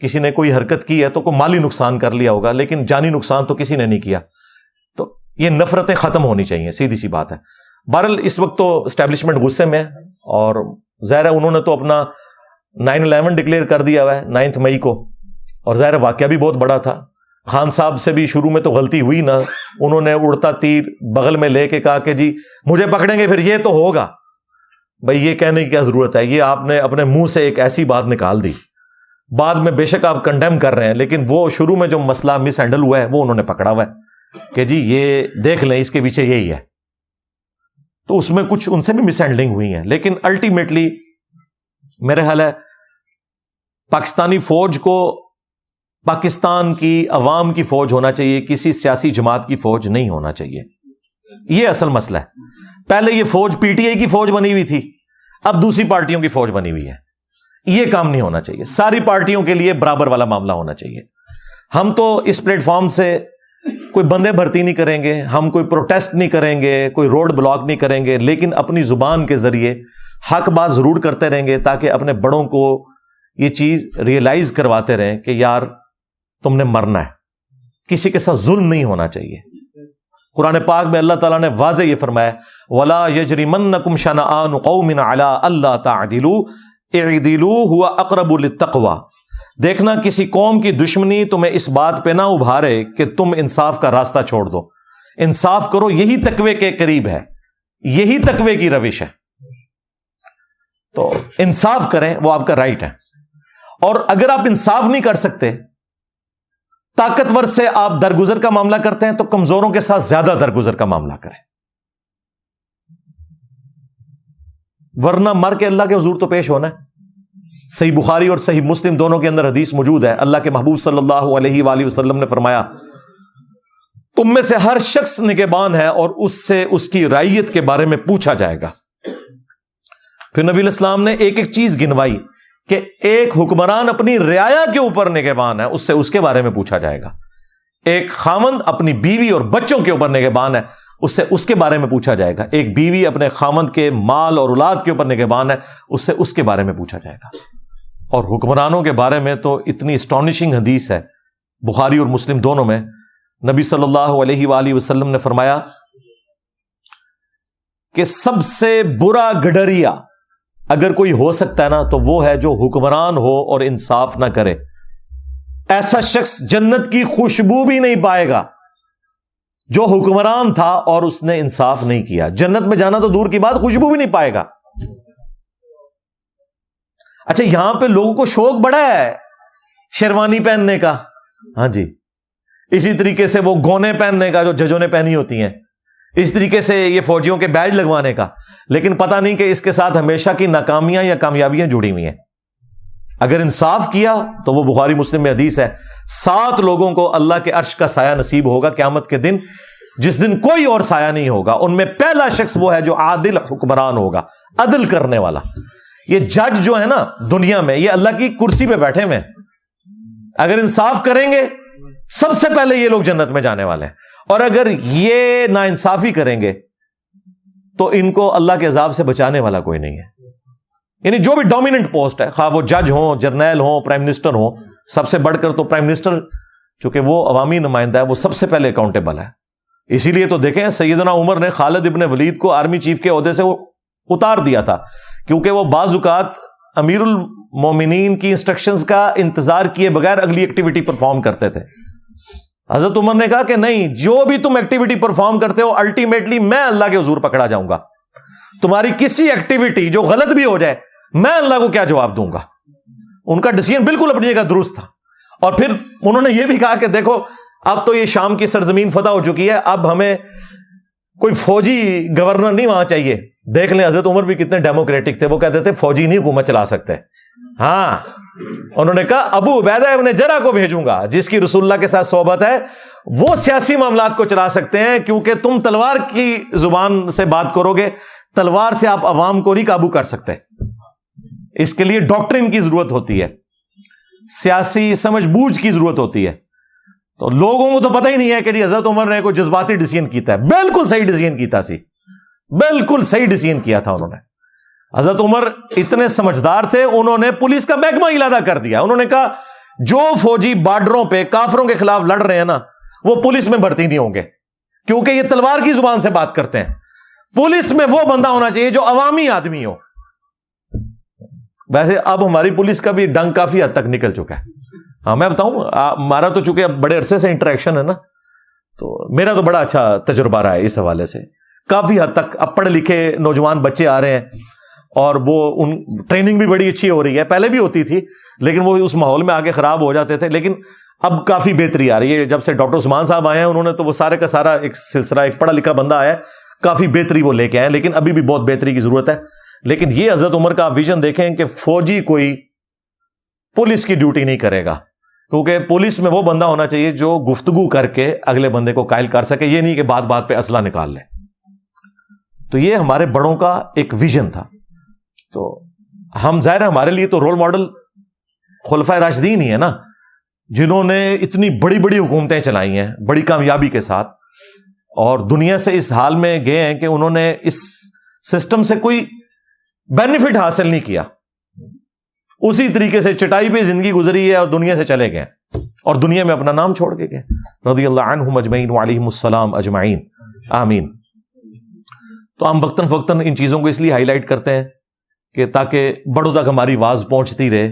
کسی نے کوئی حرکت کی ہے تو کوئی مالی نقصان کر لیا ہوگا, لیکن جانی نقصان تو کسی نے نہیں کیا. تو یہ نفرتیں ختم ہونی چاہیے, سیدھی سی بات ہے. بہرحال اس وقت تو اسٹیبلشمنٹ غصے میں ہے, اور ظاہر ہے انہوں نے تو اپنا 9/11 ڈکلیئر کر دیا ہوا ہے 9 مئی کو, اور ظاہر واقعہ بھی بہت بڑا تھا. خان صاحب سے بھی شروع میں تو غلطی ہوئی نا, انہوں نے اڑتا تیر بغل میں لے کے کہا کہ جی مجھے پکڑیں گے پھر یہ تو ہوگا. بھائی یہ کہنے کی کیا ضرورت ہے, یہ آپ نے اپنے منہ سے ایک ایسی بات نکال دی. بعد میں بے شک آپ کنڈیم کر رہے ہیں, لیکن وہ شروع میں جو مسئلہ مس ہینڈل ہوا ہے وہ انہوں نے پکڑا ہوا ہے کہ جی یہ دیکھ لیں اس کے پیچھے یہی ہے. تو اس میں کچھ ان سے بھی مس ہینڈلنگ ہوئی ہے, لیکن الٹیمیٹلی میرے خیال ہے پاکستانی فوج کو پاکستان کی عوام کی فوج ہونا چاہیے, کسی سیاسی جماعت کی فوج نہیں ہونا چاہیے. یہ اصل مسئلہ ہے. پہلے یہ فوج پی ٹی آئی کی فوج بنی ہوئی تھی, اب دوسری پارٹیوں کی فوج بنی ہوئی ہے. یہ کام نہیں ہونا چاہیے. ساری پارٹیوں کے لیے برابر والا معاملہ ہونا چاہیے. ہم تو اس پلیٹ فارم سے کوئی بندے بھرتی نہیں کریں گے, ہم کوئی پروٹیسٹ نہیں کریں گے, کوئی روڈ بلاک نہیں کریں گے, لیکن اپنی زبان کے ذریعے حق بات ضرور کرتے رہیں گے تاکہ اپنے بڑوں کو یہ چیز ریئلائز کرواتے رہیں کہ یار تم نے مرنا ہے, کسی کے ساتھ ظلم نہیں ہونا چاہیے. قرآن پاک میں اللہ تعالیٰ نے واضح یہ فرمایا, وَلَا يَجْرِمَنَّكُمْ شَنَآنُ قَوْمٍ عَلَىٰ أَلَّا تَعْدِلُوا اعْدِلُوا هُوَ أَقْرَبُ لِلتَّقْوَىٰ. دیکھنا کسی قوم کی دشمنی تمہیں اس بات پہ نہ ابھارے کہ تم انصاف کا راستہ چھوڑ دو. انصاف کرو, یہی تقوی کے قریب ہے, یہی تقوی کی روش ہے. تو انصاف کریں, وہ آپ کا رائٹ ہے. اور اگر آپ انصاف نہیں کر سکتے, طاقتور سے آپ درگزر کا معاملہ کرتے ہیں, تو کمزوروں کے ساتھ زیادہ درگزر کا معاملہ کریں, ورنہ مر کے اللہ کے حضور تو پیش ہونا ہے. صحیح بخاری اور صحیح مسلم دونوں کے اندر حدیث موجود ہے. اللہ کے محبوب صلی اللہ علیہ وآلہ وسلم نے فرمایا, تم میں سے ہر شخص نگہبان ہے اور اس سے اس کی رعیت کے بارے میں پوچھا جائے گا. پھر نبی علیہ السلام نے ایک ایک چیز گنوائی کہ ایک حکمران اپنی رعایا کے اوپر نگہبان ہے, اس سے اس کے بارے میں پوچھا جائے گا. ایک خاوند اپنی بیوی اور بچوں کے اوپر نگہبان ہے, اس سے اس کے بارے میں پوچھا جائے گا. ایک بیوی اپنے خاوند کے مال اور اولاد کے اوپر نگہبان ہے, اس سے اس کے بارے میں پوچھا جائے گا. اور حکمرانوں کے بارے میں تو اتنی اسٹانشنگ حدیث ہے بخاری اور مسلم دونوں میں. نبی صلی اللہ علیہ وآلہ وسلم نے فرمایا کہ سب سے برا گڈریا اگر کوئی ہو سکتا ہے نا, تو وہ ہے جو حکمران ہو اور انصاف نہ کرے. ایسا شخص جنت کی خوشبو بھی نہیں پائے گا جو حکمران تھا اور اس نے انصاف نہیں کیا. جنت میں جانا تو دور کی بات, خوشبو بھی نہیں پائے گا. اچھا, یہاں پہ لوگوں کو شوق بڑا ہے شیروانی پہننے کا, ہاں جی, اسی طریقے سے وہ گونے پہننے کا جو ججوں نے پہنی ہوتی ہیں, اس طریقے سے یہ فوجیوں کے بیج لگوانے کا, لیکن پتہ نہیں کہ اس کے ساتھ ہمیشہ کی ناکامیاں یا کامیابیاں جڑی ہوئی ہیں. اگر انصاف کیا تو وہ بخاری مسلم میں حدیث ہے, 7 لوگوں کو اللہ کے عرش کا سایہ نصیب ہوگا قیامت کے دن, جس دن کوئی اور سایہ نہیں ہوگا. ان میں پہلا شخص وہ ہے جو عادل حکمران ہوگا, عدل کرنے والا. یہ جج جو ہے نا دنیا میں, یہ اللہ کی کرسی پہ بیٹھے ہوئے, اگر انصاف کریں گے سب سے پہلے یہ لوگ جنت میں جانے والے ہیں. اور اگر یہ ناانصافی کریں گے تو ان کو اللہ کے عذاب سے بچانے والا کوئی نہیں ہے. یعنی جو بھی ڈومیننٹ پوسٹ ہے, خواہ وہ جج ہوں, جرنیل ہوں, پرائم منسٹر ہوں, سب سے بڑھ کر تو پرائم منسٹر چونکہ وہ عوامی نمائندہ ہے, وہ سب سے پہلے اکاؤنٹیبل ہے. اسی لیے تو دیکھیں سیدنا عمر نے خالد ابن ولید کو آرمی چیف کے عہدے سے اتار دیا تھا, کیونکہ وہ بعض اوقات امیر المومنین کی انسٹرکشنز کا انتظار کیے بغیر اگلی ایکٹیویٹی پرفارم کرتے تھے. حضرت عمر نے کہا کہ نہیں, جو بھی تم ایکٹیویٹی پرفارم کرتے ہو الٹیمیٹلی میں اللہ کے حضور پکڑا جاؤں گا. تمہاری کسی ایکٹیویٹی جو غلط بھی ہو جائے میں اللہ کو کیا جواب دوں گا. ان کا ڈیسیژن بالکل اپنی جگہ درست تھا. اور پھر انہوں نے یہ بھی کہا کہ دیکھو اب تو یہ شام کی سرزمین فتح ہو چکی ہے, اب ہمیں کوئی فوجی گورنر نہیں وہاں چاہیے. دیکھ لیں حضرت عمر بھی کتنے ڈیموکریٹک تھے, وہ کہتے تھے فوجی نہیں حکومت چلا سکتے, ہاں انہوں نے کہا ابو عبیدہ ابن جرح کو بھیجوں گا جس کی رسول اللہ کے ساتھ صحبت ہے, وہ سیاسی معاملات کو چلا سکتے ہیں, کیونکہ تم تلوار کی زبان سے بات کرو گے, تلوار سے آپ عوام کو نہیں قابو کر سکتے, اس کے لیے ڈاکٹرن کی ضرورت ہوتی ہے, سیاسی سمجھ بوجھ کی ضرورت ہوتی ہے. تو لوگوں کو تو پتہ ہی نہیں ہے کہ حضرت عمر نے کوئی جذباتی ڈیسیژن کیتا ہے. بالکل صحیح ڈیسیژن کیتا سی, بالکل صحیح ڈیسیژن کیا تھا انہوں نے. حضرت عمر اتنے سمجھدار تھے, انہوں نے پولیس کا محکمہ علیحدہ کر دیا. انہوں نے کہا جو فوجی بارڈروں پہ کافروں کے خلاف لڑ رہے ہیں نا, وہ پولیس میں بھرتی نہیں ہوں گے, کیونکہ یہ تلوار کی زبان سے بات کرتے ہیں. پولیس میں وہ بندہ ہونا چاہیے جو عوامی آدمی ہو. ویسے اب ہماری پولیس کا بھی ڈنگ کافی حد تک نکل چکا ہے. ہاں میں بتاؤں, ہمارا تو چونکہ اب بڑے عرصے سے انٹریکشن ہے نا, تو میرا تو بڑا اچھا تجربہ رہا ہے اس حوالے سے. کافی حد تک اب پڑھے لکھے نوجوان بچے آ رہے ہیں, اور وہ ان ٹریننگ بھی بڑی اچھی ہو رہی ہے. پہلے بھی ہوتی تھی لیکن وہ اس ماحول میں آگے خراب ہو جاتے تھے, لیکن اب کافی بہتری آ رہی ہے. جب سے ڈاکٹر عثمان صاحب آئے ہیں, انہوں نے تو وہ سارے کا سارا ایک سلسلہ, ایک پڑھا لکھا بندہ آیا ہے, کافی بہتری وہ لے کے آئے, لیکن ابھی بھی بہت بہتری کی ضرورت ہے. لیکن یہ حضرت عمر کا ویژن دیکھیں کہ فوجی کوئی پولیس کی ڈیوٹی نہیں کرے گا, کیونکہ پولیس میں وہ بندہ ہونا چاہیے جو گفتگو کر کے اگلے بندے کو قائل کر سکے, یہ نہیں کہ بات بات پہ اسلحہ نکال لے. تو یہ ہمارے بڑوں کا ایک ویژن تھا. تو ہم ظاہر ہمارے لیے تو رول ماڈل خلفائے راشدین ہی ہے نا, جنہوں نے اتنی بڑی بڑی حکومتیں چلائی ہیں بڑی کامیابی کے ساتھ, اور دنیا سے اس حال میں گئے ہیں کہ انہوں نے اس سسٹم سے کوئی بینیفٹ حاصل نہیں کیا, اسی طریقے سے چٹائی پہ زندگی گزری ہے اور دنیا سے چلے گئے, اور دنیا میں اپنا نام چھوڑ کے گئے. رضی اللہ عنہم اجمعین وعلیہم السلام اجمعین, آمین. تو ہم وقتاً فوقتاً ان چیزوں کو اس لیے ہائی لائٹ کرتے ہیں کہ تاکہ بڑوں تک ہماری آواز پہنچتی رہے,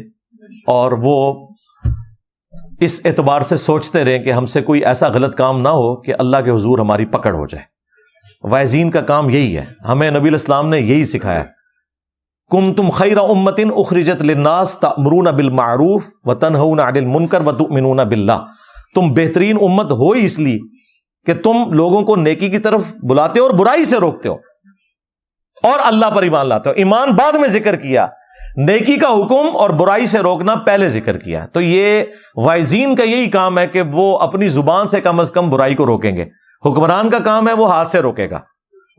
اور وہ اس اعتبار سے سوچتے رہیں کہ ہم سے کوئی ایسا غلط کام نہ ہو کہ اللہ کے حضور ہماری پکڑ ہو جائے. واعظین کا کام یہی ہے, ہمیں نبی الاسلام نے یہی سکھایا, کنتم خیر امۃ اخرجت للناس تأمرون بالمعروف وتنہون عن المنکر وتؤمنون باللہ. تم بہترین امت ہو ہی اس لیے کہ تم لوگوں کو نیکی کی طرف بلاتے ہو اور برائی سے روکتے ہو, اور اللہ پر ایمان لاتے ہو. ایمان بعد میں ذکر کیا, نیکی کا حکم اور برائی سے روکنا پہلے ذکر کیا. تو یہ واعظین کا یہی کام ہے کہ وہ اپنی زبان سے کم از کم برائی کو روکیں گے. حکمران کا کام ہے وہ ہاتھ سے روکے گا.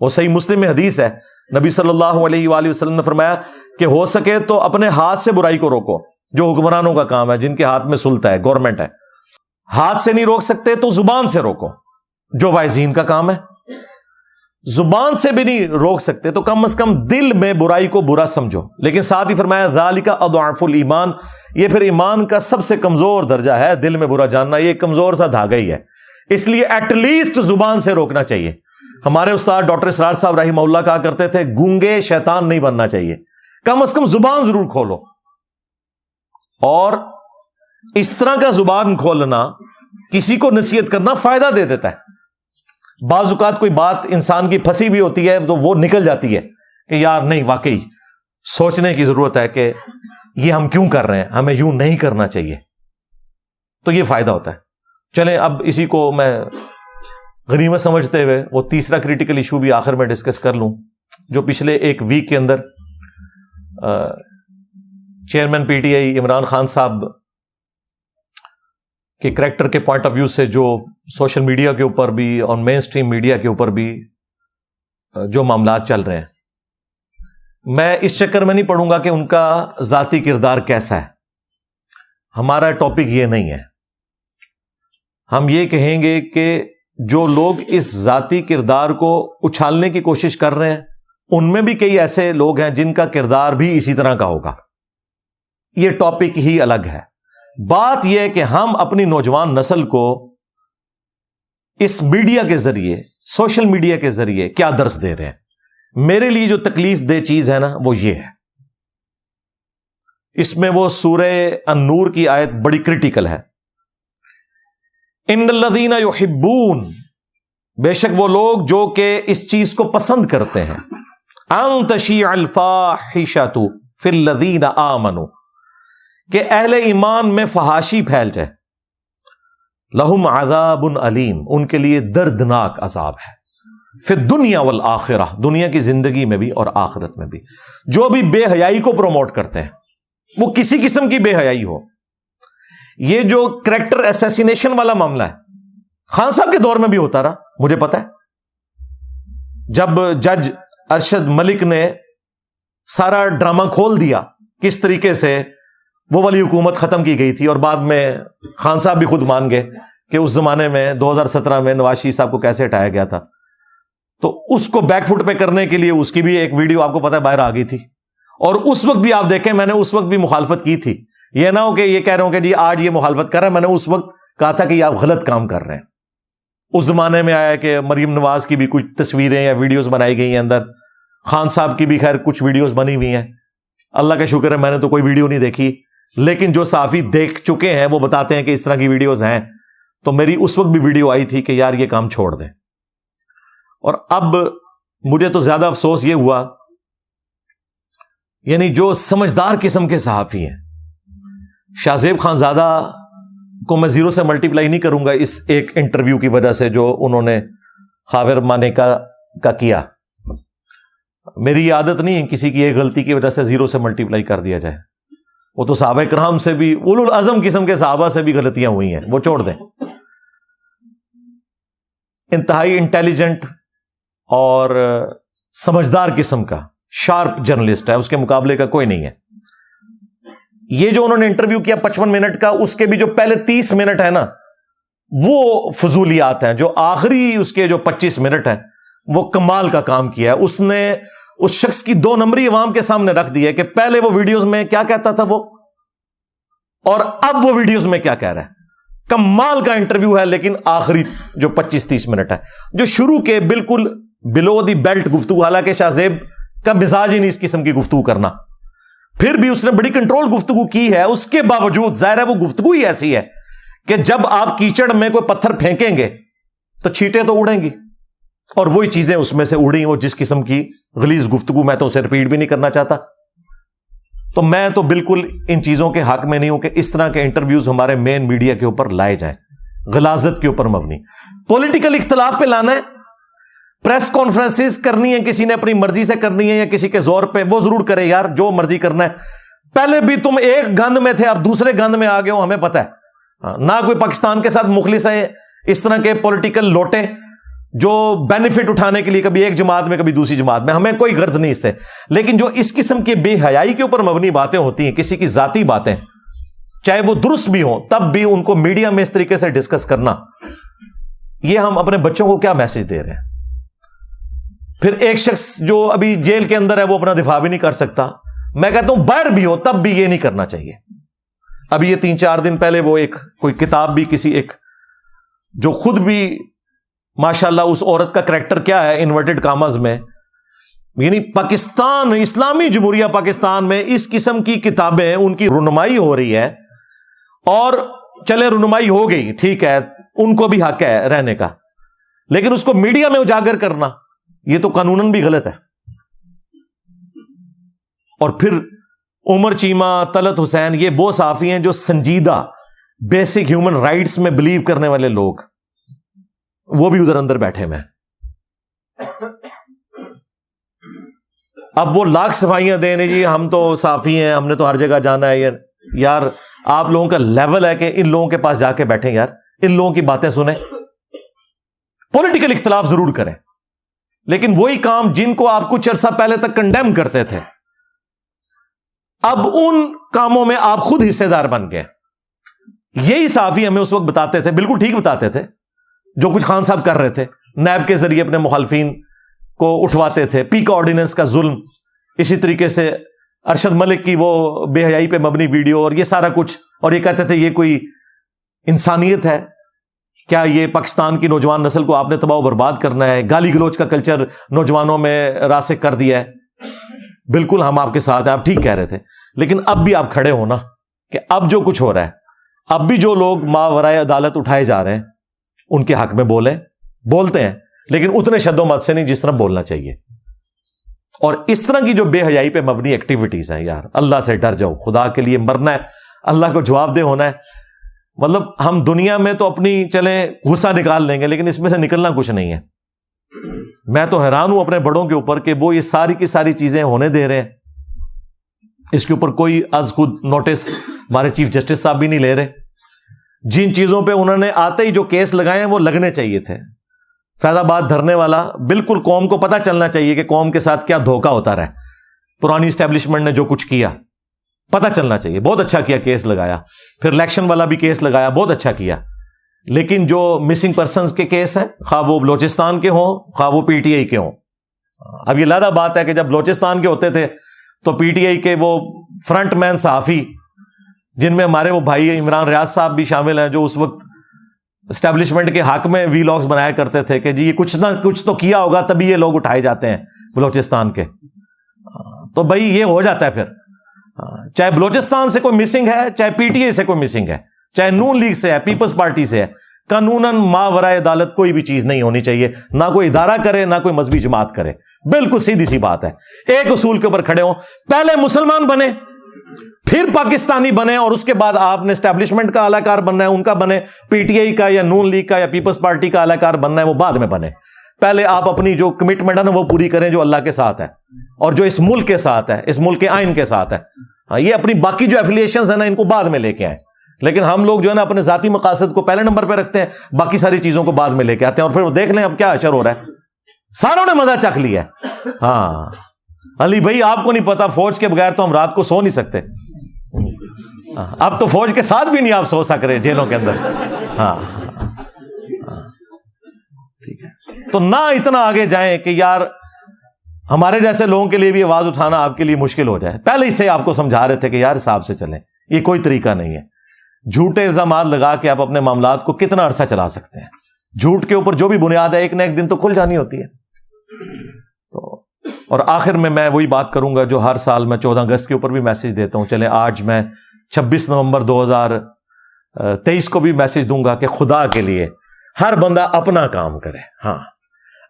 وہ صحیح مسلم میں حدیث ہے, نبی صلی اللہ علیہ وآلہ وسلم نے فرمایا کہ ہو سکے تو اپنے ہاتھ سے برائی کو روکو, جو حکمرانوں کا کام ہے, جن کے ہاتھ میں سلطہ ہے, گورنمنٹ ہے. ہاتھ سے نہیں روک سکتے تو زبان سے روکو, جو واعظین کا کام ہے. زبان سے بھی نہیں روک سکتے تو کم از کم دل میں برائی کو برا سمجھو. لیکن ساتھ ہی فرمایا ذالک اضعف الایمان, یہ پھر ایمان کا سب سے کمزور درجہ ہے, دل میں برا جاننا یہ کمزور سا دھاگا ہی ہے. اس لیے ایٹ لیسٹ زبان سے روکنا چاہیے. ہمارے استاد ڈاکٹر اسرار صاحب رحمہ اللہ کہا کرتے تھے گونگے شیطان نہیں بننا چاہیے, کم از کم زبان ضرور کھولو. اور اس طرح کا زبان کھولنا, کسی کو نصیحت کرنا فائدہ دے دیتا ہے. بعض اوقات کوئی بات انسان کی پھنسی بھی ہوتی ہے تو وہ نکل جاتی ہے کہ یار نہیں, واقعی سوچنے کی ضرورت ہے کہ یہ ہم کیوں کر رہے ہیں, ہمیں یوں نہیں کرنا چاہیے. تو یہ فائدہ ہوتا ہے. چلیں اب اسی کو میں غنیمت سمجھتے ہوئے وہ تیسرا کریٹیکل ایشو بھی آخر میں ڈسکس کر لوں, جو پچھلے ایک ویک کے اندر chairman P T I Imran Khan صاحب کے کریکٹر کے پوائنٹ آف ویو سے جو سوشل میڈیا کے اوپر بھی اور مین سٹریم میڈیا کے اوپر بھی جو معاملات چل رہے ہیں, میں اس چکر میں نہیں پڑھوں گا کہ ان کا ذاتی کردار کیسا ہے. ہمارا ٹاپک یہ نہیں ہے. ہم یہ کہیں گے کہ جو لوگ اس ذاتی کردار کو اچھالنے کی کوشش کر رہے ہیں, ان میں بھی کئی ایسے لوگ ہیں جن کا کردار بھی اسی طرح کا ہوگا. یہ ٹاپک ہی الگ ہے. بات یہ ہے کہ ہم اپنی نوجوان نسل کو اس میڈیا کے ذریعے, سوشل میڈیا کے ذریعے کیا درس دے رہے ہیں. میرے لیے جو تکلیف دہ چیز ہے نا وہ یہ ہے, اس میں وہ سورہ النور کی آیت بڑی کریٹیکل ہے, ان الذین یحبون, بے شک وہ لوگ جو کہ اس چیز کو پسند کرتے ہیں, ان تشیع الفاحشۃ فی الذین آمنوا, کہ اہل ایمان میں فحاشی پھیل جائے, لہم عذاب علیم, ان کے لیے دردناک عذاب ہے, فی الدنیا والآخرہ, دنیا کی زندگی میں بھی اور آخرت میں بھی. جو بھی بے حیائی کو پروموٹ کرتے ہیں, وہ کسی قسم کی بے حیائی ہو. یہ جو کریکٹر اسیسینیشن والا معاملہ ہے خان صاحب کے دور میں بھی ہوتا رہا, مجھے پتا ہے. جب جج ارشد ملک نے سارا ڈرامہ کھول دیا کس طریقے سے وہ والی حکومت ختم کی گئی تھی, اور بعد میں خان صاحب بھی خود مان گئے کہ اس زمانے میں 2017 میں نواز شریف صاحب کو کیسے ہٹایا گیا تھا, تو اس کو بیک فٹ پہ کرنے کے لیے اس کی بھی ایک ویڈیو آپ کو پتا ہے باہر آ گئی تھی. اور اس وقت بھی آپ دیکھیں, میں نے اس وقت بھی مخالفت کی تھی. یہ نہ ہو کہ یہ کہہ رہا ہوں کہ جی آج یہ مخالفت کر رہا ہے, میں نے اس وقت کہا تھا کہ یہ آپ غلط کام کر رہے ہیں. اس زمانے میں آیا کہ مریم نواز کی بھی کچھ تصویریں یا ویڈیوز بنائی گئی ہیں اندر, خان صاحب کی بھی خیر کچھ ویڈیوز بنی ہوئی ہیں. اللہ کا شکر ہے میں نے تو کوئی ویڈیو نہیں دیکھی, لیکن جو صحافی دیکھ چکے ہیں وہ بتاتے ہیں کہ اس طرح کی ویڈیوز ہیں. تو میری اس وقت بھی ویڈیو آئی تھی کہ یار یہ کام چھوڑ دیں. اور اب مجھے تو زیادہ افسوس یہ ہوا, یعنی جو سمجھدار قسم کے صحافی ہیں, شاہ زیب خانزادہ کو میں زیرو سے ملٹیپلائی نہیں کروں گا اس ایک انٹرویو کی وجہ سے جو انہوں نے خاور مانیکا کا کیا. میری یہ عادت نہیں ہے کسی کی ایک غلطی کی وجہ سے زیرو سے ملٹیپلائی کر دیا جائے. وہ تو صحابہ کرام سے بھی, اولو العزم قسم کے صحابہ سے بھی غلطیاں ہوئی ہیں, وہ چھوڑ دیں. انتہائی انٹیلیجنٹ اور سمجھدار قسم کا شارپ جرنلسٹ ہے, اس کے مقابلے کا کوئی نہیں ہے. یہ جو انہوں نے انٹرویو کیا 55 منٹ کا, اس کے بھی جو پہلے 30 منٹ ہے نا وہ فضولیات ہیں. جو آخری اس کے جو 25 منٹ ہیں وہ کمال کا کام کیا ہے. اس نے اس شخص کی 2 نمبری عوام کے سامنے رکھ دی ہے کہ پہلے وہ ویڈیوز میں کیا کہتا تھا وہ, اور اب وہ ویڈیوز میں کیا کہہ رہا ہے. کمال کا انٹرویو ہے, لیکن آخری جو 25-30 منٹ ہے, جو شروع کے بالکل بلو دی بیلٹ گفتگو, حالانکہ شاہ زیب کا مزاج ہی نہیں اس قسم کی گفتگو کرنا, پھر بھی اس نے بڑی کنٹرول گفتگو کی ہے. اس کے باوجود ظاہر ہے وہ گفتگو ہی ایسی ہے کہ جب آپ کیچڑ میں کوئی پتھر پھینکیں گے تو چھینٹیں تو اڑیں گی, اور وہی چیزیں اس میں سے اڑی, وہ جس قسم کی غلیظ گفتگو. میں تو اسے رپیٹ بھی نہیں کرنا چاہتا. تو میں تو بالکل ان چیزوں کے حق میں نہیں ہوں کہ اس طرح کے انٹرویوز ہمارے مین میڈیا کے اوپر لائے جائیں, غلاظت کے اوپر مبنی. پولیٹیکل اختلاف پہ لانا ہے, پریس کانفرنسز کرنی ہے, کسی نے اپنی مرضی سے کرنی ہے یا کسی کے زور پہ, وہ ضرور کرے یار, جو مرضی کرنا ہے. پہلے بھی تم ایک گند میں تھے, اب دوسرے گند میں آ گئے ہو, ہمیں پتہ ہے. نہ کوئی پاکستان کے ساتھ مخلص ہے اس طرح کے پولیٹیکل لوٹے جو بینیفٹ اٹھانے کے لیے کبھی ایک جماعت میں کبھی دوسری جماعت میں, ہمیں کوئی غرض نہیں اس سے. لیکن جو اس قسم کی بے حیائی کے اوپر مبنی باتیں ہوتی ہیں, کسی کی ذاتی باتیں, چاہے وہ درست بھی ہوں, تب بھی ان کو میڈیا میں اس طریقے سے ڈسکس کرنا, یہ ہم اپنے بچوں کو کیا میسج دے رہے ہیں. پھر ایک شخص جو ابھی جیل کے اندر ہے وہ اپنا دفاع بھی نہیں کر سکتا. میں کہتا ہوں باہر بھی ہو تب بھی یہ نہیں کرنا چاہیے. ابھی یہ 3-4 دن پہلے وہ ایک کوئی کتاب بھی کسی ایک جو خود بھی ماشاءاللہ اس عورت کا کریکٹر کیا ہے انورٹڈ کامز میں, یعنی پاکستان اسلامی جمہوریہ پاکستان میں اس قسم کی کتابیں ان کی رونمائی ہو رہی ہے, اور چلے رونمائی ہو گئی ٹھیک ہے, ان کو بھی حق ہے رہنے کا, لیکن اس کو میڈیا میں اجاگر کرنا یہ تو قانوناً بھی غلط ہے. اور پھر عمر چیمہ, طلعت حسین, یہ وہ صحافی ہیں جو سنجیدہ بیسک ہیومن رائٹس میں بلیو کرنے والے لوگ, وہ بھی ادھر اندر بیٹھے میں. اب وہ لاکھ صفائیاں دیں جی ہم تو صحافی ہیں, ہم نے تو ہر جگہ جانا ہے. یار آپ لوگوں کا لیول ہے کہ ان لوگوں کے پاس جا کے بیٹھیں یار, ان لوگوں کی باتیں سنیں, پولیٹیکل اختلاف ضرور کریں, لیکن وہی کام جن کو آپ کچھ عرصہ پہلے تک کنڈیم کرتے تھے, اب ان کاموں میں آپ خود حصے دار بن گئے. یہی صحافی ہمیں اس وقت بتاتے تھے, بالکل ٹھیک بتاتے تھے, جو کچھ خان صاحب کر رہے تھے, نیب کے ذریعے اپنے مخالفین کو اٹھواتے تھے, پی کا آرڈیننس کا ظلم, اسی طریقے سے ارشد ملک کی وہ بے حیائی پہ مبنی ویڈیو, اور یہ سارا کچھ, اور یہ کہتے تھے یہ کوئی انسانیت ہے کیا, یہ پاکستان کی نوجوان نسل کو آپ نے تباہ و برباد کرنا ہے, گالی گلوچ کا کلچر نوجوانوں میں راسخ کر دیا ہے. بالکل ہم آپ کے ساتھ ہیں, آپ ٹھیک کہہ رہے تھے, لیکن اب بھی آپ کھڑے ہونا کہ اب جو کچھ ہو رہا ہے, اب بھی جو لوگ ماورائے عدالت اٹھائے جا رہے ہیں ان کے حق میں بولتے ہیں, لیکن اتنے شد و مت سے نہیں جس طرح بولنا چاہیے. اور اس طرح کی جو بے حیائی پہ مبنی ایکٹیویٹیز ہیں, یار اللہ سے ڈر جاؤ, خدا کے لیے مرنا ہے, اللہ کو جواب دہ ہونا ہے. مطلب ہم دنیا میں تو اپنی چلیں غصہ نکال لیں گے, لیکن اس میں سے نکلنا کچھ نہیں ہے. میں تو حیران ہوں اپنے بڑوں کے اوپر کہ وہ یہ ساری کی ساری چیزیں ہونے دے رہے ہیں. اس کے اوپر کوئی از خود نوٹس ہمارے چیف جسٹس صاحب بھی نہیں لے رہے. جن چیزوں پہ انہوں نے آتے ہی جو کیس لگائے ہیں وہ لگنے چاہیے تھے. فیض آباد دھرنے والا بالکل قوم کو پتہ چلنا چاہیے کہ قوم کے ساتھ کیا دھوکہ ہوتا رہا. پرانی اسٹیبلشمنٹ نے جو کچھ کیا پتہ چلنا چاہیے. بہت اچھا کیا کیس لگایا. پھر الیکشن والا بھی کیس لگایا, بہت اچھا کیا. لیکن جو مسنگ پرسنز کے کیس ہیں, خواہ وہ بلوچستان کے ہوں خواہ وہ پی ٹی آئی کے ہوں. اب یہ علیحدہ بات ہے کہ جب بلوچستان کے ہوتے تھے تو پی ٹی آئی کے وہ فرنٹ مین صحافی, جن میں ہمارے وہ بھائی عمران ریاض صاحب بھی شامل ہیں, جو اس وقت اسٹیبلشمنٹ کے حق میں وی لاگز بنایا کرتے تھے کہ جی یہ کچھ نہ کچھ تو کیا ہوگا تبھی یہ لوگ اٹھائے جاتے ہیں بلوچستان کے. تو بھائی یہ ہو جاتا ہے پھر, چاہے بلوچستان سے کوئی مسنگ ہے, چاہے پی ٹی آئی سے کوئی مسنگ ہے, چاہے نون لیگ سے ہے, پیپلز پارٹی سے ہے, قانوناً ماورائے عدالت کوئی بھی چیز نہیں ہونی چاہیے. نہ کوئی ادارہ کرے نہ کوئی مذہبی جماعت کرے. بالکل سیدھی سی بات ہے. ایک اصول کے اوپر کھڑے ہوں, پہلے مسلمان بنے پھر پاکستانی بنے, اور اس کے بعد آپ نے اسٹیبلشمنٹ کا اعلی کار بننا ہے, ان کا بنے, پی ٹی آئی کا یا نون لیگ کا یا پیپلز پارٹی کا اعلی کار بننا ہے, وہ بعد میں بنے. پہلے آپ اپنی جو کمٹمنٹ ہے نا وہ پوری کریں جو اللہ کے ساتھ ہے اور جو اس ملک کے ساتھ ہے, اس ملک کے آئین کے ساتھ ہے. یہ اپنی باقی جو ایفیلیشنز ہیں نا ان کو بعد میں لے کے آئیں. لیکن ہم لوگ جو ہے نا اپنے ذاتی مقاصد کو پہلے نمبر پہ رکھتے ہیں, باقی ساری چیزوں کو بعد میں لے کے آتے ہیں, اور پھر وہ دیکھ لیں اب کیا اشر ہو رہا ہے. ساروں نے مزہ چکھ لیا. ہاں علی بھائی آپ کو نہیں پتا, فوج کے بغیر تو ہم رات کو سو نہیں سکتے. اب تو فوج کے ساتھ بھی نہیں آپ سو سک رہے جیلوں کے اندر. ہاں ٹھیک ہے. تو نہ اتنا آگے جائیں کہ یار ہمارے جیسے لوگوں کے لیے بھی آواز اٹھانا آپ کے لیے مشکل ہو جائے. پہلے ہی سے آپ کو سمجھا رہے تھے کہ یار حساب سے چلیں, یہ کوئی طریقہ نہیں ہے. جھوٹے الزامات لگا کے آپ اپنے معاملات کو کتنا عرصہ چلا سکتے ہیں. جھوٹ کے اوپر جو بھی بنیاد ہے ایک نہ ایک دن تو کھل جانی ہوتی ہے. تو اور آخر میں وہی بات کروں گا جو ہر سال میں 14 اگست کے اوپر بھی میسج دیتا ہوں. چلے آج میں 26 نومبر 2023 کو بھی میسج دوں گا کہ خدا کے لیے ہر بندہ اپنا کام کرے. ہاں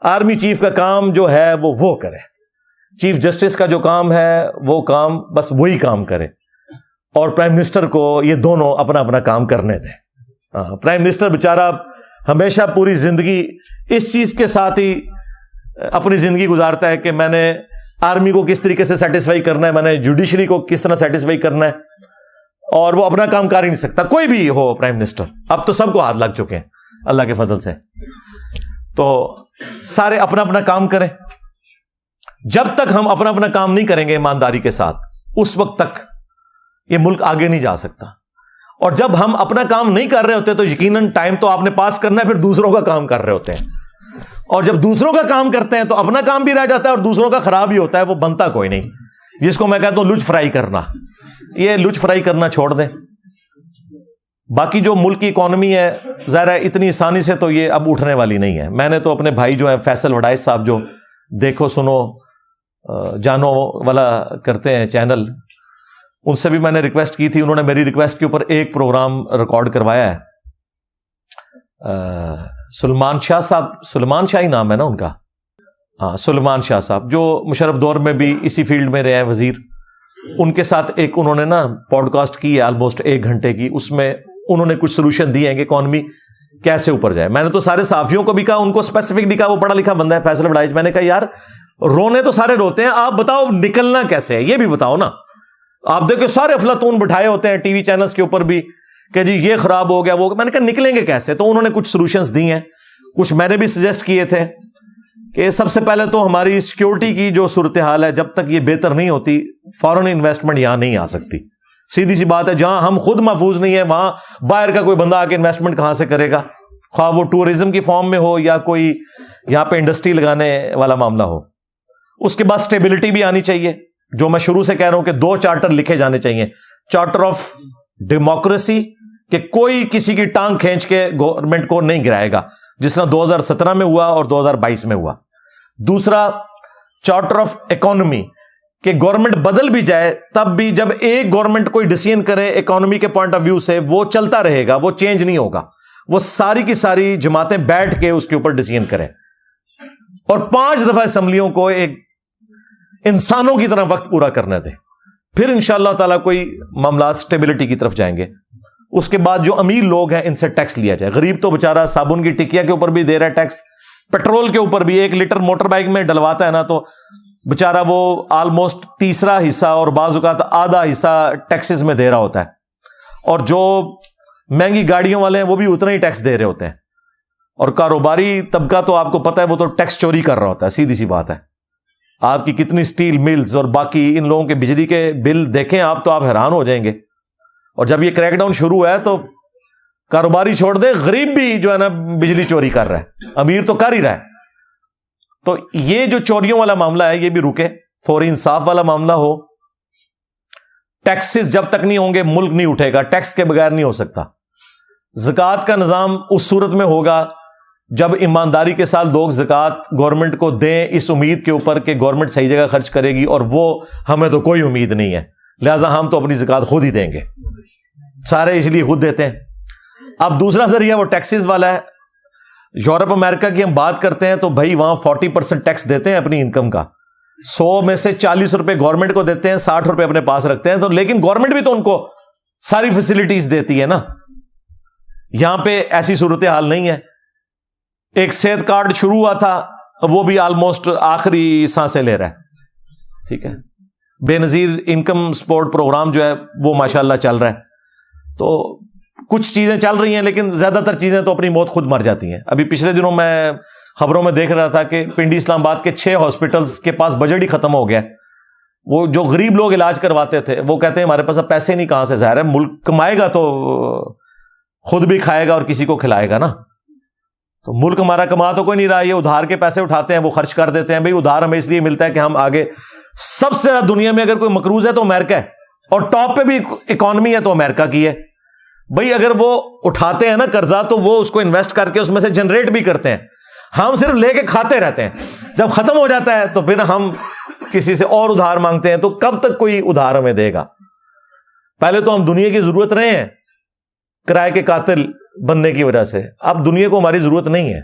آرمی چیف کا کام جو ہے وہ کرے, چیف جسٹس کا جو کام ہے وہ کام بس وہی کام کرے, اور پرائم منسٹر کو یہ دونوں اپنا اپنا کام کرنے دیں. پرائم منسٹر بیچارہ ہمیشہ پوری زندگی اس چیز کے ساتھ ہی اپنی زندگی گزارتا ہے کہ میں نے آرمی کو کس طریقے سے سیٹسفائی کرنا ہے, میں نے جوڈیشری کو کس طرح سیٹسفائی کرنا ہے, اور وہ اپنا کام کر ہی نہیں سکتا. کوئی بھی ہو پرائم منسٹر, اب تو سب کو ہاتھ لگ چکے ہیں اللہ کے فضل سے. تو سارے اپنا اپنا کام کریں. جب تک ہم اپنا اپنا کام نہیں کریں گے ایمانداری کے ساتھ, اس وقت تک یہ ملک آگے نہیں جا سکتا. اور جب ہم اپنا کام نہیں کر رہے ہوتے تو یقیناً ٹائم تو آپ نے پاس کرنا ہے, پھر دوسروں کا کام کر رہے ہوتے ہیں. اور جب دوسروں کا کام کرتے ہیں تو اپنا کام بھی رہ جاتا ہے اور دوسروں کا خراب ہی ہوتا ہے, وہ بنتا کوئی نہیں. جس کو میں کہتا ہوں لچ فرائی کرنا, یہ لچ فرائی کرنا چھوڑ دیں. باقی جو ملک کی اکانومی ہے ظاہر ہے اتنی آسانی سے تو یہ اب اٹھنے والی نہیں ہے. میں نے تو اپنے بھائی جو ہے فیصل وڈائز صاحب, جو دیکھو سنو جانو والا کرتے ہیں چینل, ان سے بھی میں نے ریکویسٹ کی تھی. انہوں نے میری ریکویسٹ کے اوپر ایک پروگرام ریکارڈ کروایا ہے. سلمان شاہ صاحب, سلمان شاہ ہی نام ہے نا ان کا, ہاں سلمان شاہ صاحب, جو مشرف دور میں بھی اسی فیلڈ میں رہے ہیں وزیر. ان کے ساتھ ایک انہوں نے نا پوڈ کاسٹ کی ہے آلموسٹ 1 گھنٹے کی. اس میں انہوں نے کچھ سولوشن دیے ہیں کہ اکانومی کیسے اوپر جائے. میں نے تو سارے صحافیوں کو بھی کہا, ان کو اسپیسیفک کہا, وہ پڑھا لکھا بندہ ہے فیصل وڈائز. میں نے کہا یار رونے تو سارے روتے ہیں, آپ بتاؤ نکلنا کیسے ہے, یہ بھی بتاؤ نا. آپ دیکھو سارے افلاطون بٹھائے ہوتے ہیں ٹی وی چینلز کے اوپر بھی کہ جی یہ خراب ہو گیا وہ. میں نے کہا نکلیں گے کیسے. تو انہوں نے کچھ سولوشنز دی ہیں, کچھ میں نے بھی سجیسٹ کیے تھے کہ سب سے پہلے تو ہماری سیکیورٹی کی جو صورتحال ہے جب تک یہ بہتر نہیں ہوتی, فارن انویسٹمنٹ یہاں نہیں آ سکتی. سیدھی سی بات ہے, جہاں ہم خود محفوظ نہیں ہے وہاں باہر کا کوئی بندہ آ کے انویسٹمنٹ کہاں سے کرے گا, خواہ وہ ٹورزم کی فارم میں ہو یا کوئی یہاں پہ انڈسٹری لگانے والا معاملہ ہو. اس کے بعد سٹیبلٹی بھی آنی چاہیے, جو میں شروع سے کہہ رہا ہوں کہ 2 چارٹر لکھے جانے چاہیے. چارٹر آف ڈیموکریسی, کہ کوئی کسی کی ٹانگ کھینچ کے گورنمنٹ کو نہیں گرائے گا, جس طرح 2017 میں ہوا اور 2022 میں ہوا. دوسرا چارٹر آف اکانومی, کہ گورنمنٹ بدل بھی جائے تب بھی جب ایک گورنمنٹ کوئی ڈیسیژن کرے اکانومی کے پوائنٹ آف ویو سے وہ چلتا رہے گا, وہ چینج نہیں ہوگا. وہ ساری کی ساری جماعتیں بیٹھ کے اس کے اوپر ڈیسیژن کریں, اور 5 دفعہ اسمبلیوں کو ایک انسانوں کی طرح وقت پورا کرنے دیں. پھر انشاءاللہ تعالیٰ کوئی معاملات اسٹیبلٹی کی طرف جائیں گے. اس کے بعد جو امیر لوگ ہیں ان سے ٹیکس لیا جائے. غریب تو بیچارہ صابن کی ٹکیا کے اوپر بھی دے رہا ہے ٹیکس, پیٹرول کے اوپر بھی. 1 لیٹر موٹر بائک میں ڈلواتا ہے نا تو بیچارہ وہ آلموسٹ تیسرا حصہ اور بعض اوقات آدھا حصہ ٹیکسز میں دے رہا ہوتا ہے، اور جو مہنگی گاڑیوں والے ہیں وہ بھی اتنا ہی ٹیکس دے رہے ہوتے ہیں، اور کاروباری طبقہ تو آپ کو پتہ ہے وہ تو ٹیکس چوری کر رہا ہوتا ہے، سیدھی سی بات ہے۔ آپ کی کتنی سٹیل ملز اور باقی ان لوگوں کے بجلی کے بل دیکھیں آپ تو آپ حیران ہو جائیں گے۔ اور جب یہ کریک ڈاؤن شروع ہے تو کاروباری چھوڑ دے، غریب بھی جو ہے نا بجلی چوری کر رہا ہے، امیر تو کر ہی رہا ہے۔ تو یہ جو چوریوں والا معاملہ ہے یہ بھی رکے، فوری انصاف والا معاملہ ہو۔ ٹیکسز جب تک نہیں ہوں گے ملک نہیں اٹھے گا، ٹیکس کے بغیر نہیں ہو سکتا۔ زکوٰۃ کا نظام اس صورت میں ہوگا جب ایمانداری کے ساتھ لوگ زکوٰۃ گورنمنٹ کو دیں، اس امید کے اوپر کہ گورنمنٹ صحیح جگہ خرچ کرے گی، اور وہ ہمیں تو کوئی امید نہیں ہے، لہٰذا ہم تو اپنی زکوٰۃ خود ہی دیں گے، سارے اس لیے خود دیتے ہیں۔ اب دوسرا ذریعہ وہ ٹیکسز والا ہے۔ یورپ امریکہ کی ہم بات کرتے ہیں تو بھائی وہاں 40% ٹیکس دیتے ہیں اپنی انکم کا، 100 میں سے 40 روپے گورنمنٹ کو دیتے ہیں، 60 روپے اپنے پاس رکھتے ہیں، تو لیکن گورنمنٹ بھی تو ان کو ساری فیسلٹیز دیتی ہے نا۔ یہاں پہ ایسی صورتحال نہیں ہے۔ ایک صحت کارڈ شروع ہوا تھا، وہ بھی آلموسٹ آخری سانسیں لے رہا ہے، ٹھیک ہے۔ بے نظیر انکم سپورٹ پروگرام جو ہے وہ ماشاءاللہ چل رہا ہے، تو کچھ چیزیں چل رہی ہیں لیکن زیادہ تر چیزیں تو اپنی موت خود مر جاتی ہیں۔ ابھی پچھلے دنوں میں خبروں میں دیکھ رہا تھا کہ پنڈی اسلام آباد کے 6 ہاسپٹلز کے پاس بجٹ ہی ختم ہو گیا۔ وہ جو غریب لوگ علاج کرواتے تھے وہ کہتے ہیں ہمارے پاس اب پیسے نہیں، کہاں سے؟ ظاہر ہے ملک کمائے گا تو خود بھی کھائے گا اور کسی کو کھلائے گا نا۔ تو ملک ہمارا کما تو کوئی نہیں رہا، یہ ادھار کے پیسے اٹھاتے ہیں، وہ خرچ کر دیتے ہیں۔ بھائی ادھار ہمیں اس لیے ملتا ہے کہ ہم آگے، سب سے زیادہ دنیا میں اگر کوئی مقروض ہے تو امریکہ ہے، اور ٹاپ پہ بھی اکانومی ہے تو امریکہ کی ہے۔ بھائی اگر وہ اٹھاتے ہیں نا قرضہ تو وہ اس کو انویسٹ کر کے اس میں سے جنریٹ بھی کرتے ہیں، ہم صرف لے کے کھاتے رہتے ہیں، جب ختم ہو جاتا ہے تو پھر ہم کسی سے اور ادھار مانگتے ہیں۔ تو کب تک کوئی ادھار ہمیں دے گا؟ پہلے تو ہم دنیا کی ضرورت رہے ہیں کرائے کے قاتل بننے کی وجہ سے، اب دنیا کو ہماری ضرورت نہیں ہے،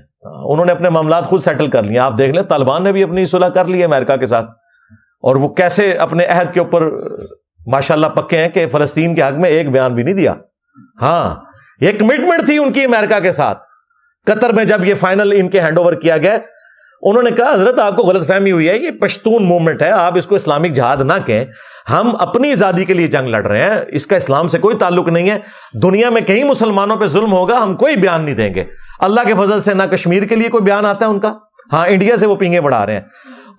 انہوں نے اپنے معاملات خود سیٹل کر لیے۔ آپ دیکھ لیں طالبان نے بھی اپنی صلح کر لی ہے امریکہ کے ساتھ، اور وہ کیسے اپنے عہد کے اوپر ماشاءاللہ پکے ہیں کہ فلسطین کے حق میں ایک بیان بھی نہیں دیا۔ ہاں یہ کمٹمنٹ تھی ان کی امریکہ کے ساتھ۔ قطر میں جب یہ فائنل ان کے ہینڈ اوور کیا گیا، انہوں نے کہا حضرت آپ کو غلط فہمی ہوئی ہے، یہ پشتون موومنٹ ہے، آپ اس کو اسلامک جہاد نہ کہیں، ہم اپنی آزادی کے لیے جنگ لڑ رہے ہیں، اس کا اسلام سے کوئی تعلق نہیں ہے۔ دنیا میں کہیں مسلمانوں پہ ظلم ہوگا ہم کوئی بیان نہیں دیں گے۔ اللہ کے فضل سے نہ کشمیر کے لیے کوئی بیان آتا ہے ان کا، ہاں انڈیا سے وہ پینگے بڑھا رہے ہیں،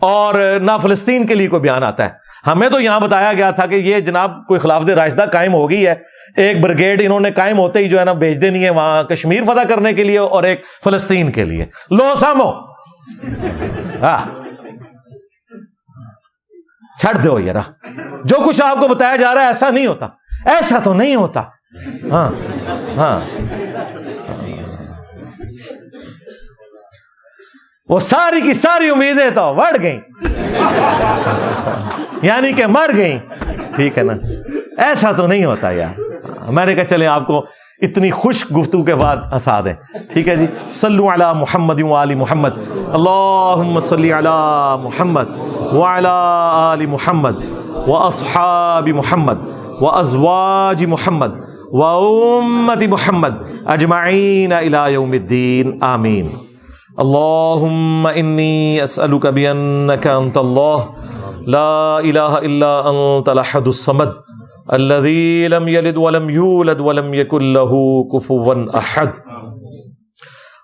اور نہ فلسطین کے لیے کوئی بیان آتا ہے۔ ہمیں تو یہاں بتایا گیا تھا کہ یہ جناب کوئی خلافت راشدہ قائم ہو گئی ہے، ایک بریگیڈ انہوں نے قائم ہوتے ہی جو ہے نا بھیج دینی ہے وہاں کشمیر فتح کرنے کے لیے، اور ایک فلسطین کے لیے۔ لو سامو چھڑ دو یار، جو کچھ آپ کو بتایا جا رہا ہے ایسا نہیں ہوتا، ایسا تو نہیں ہوتا۔ ہاں ہاں وہ ساری کی ساری امیدیں تو بڑھ گئیں، یعنی کہ مر گئیں، ٹھیک ہے نا، ایسا تو نہیں ہوتا یار۔ میں نے کہا چلیں آپ کو اتنی خوش گفتگو کے بعد ہنسا دیں، ٹھیک ہے جی۔ صلو علی محمد وآل محمد، اللہم صلی علی محمد وعلی آل محمد واصحاب محمد وازواج محمد وامت محمد اجمعین الی یوم الدین، آمین۔ اللہم انی اسألک بانک انت اللہ لا الہ الا انت الاحد الصمد الذي لم يلد ولم يولد ولم يكن له كفوا احد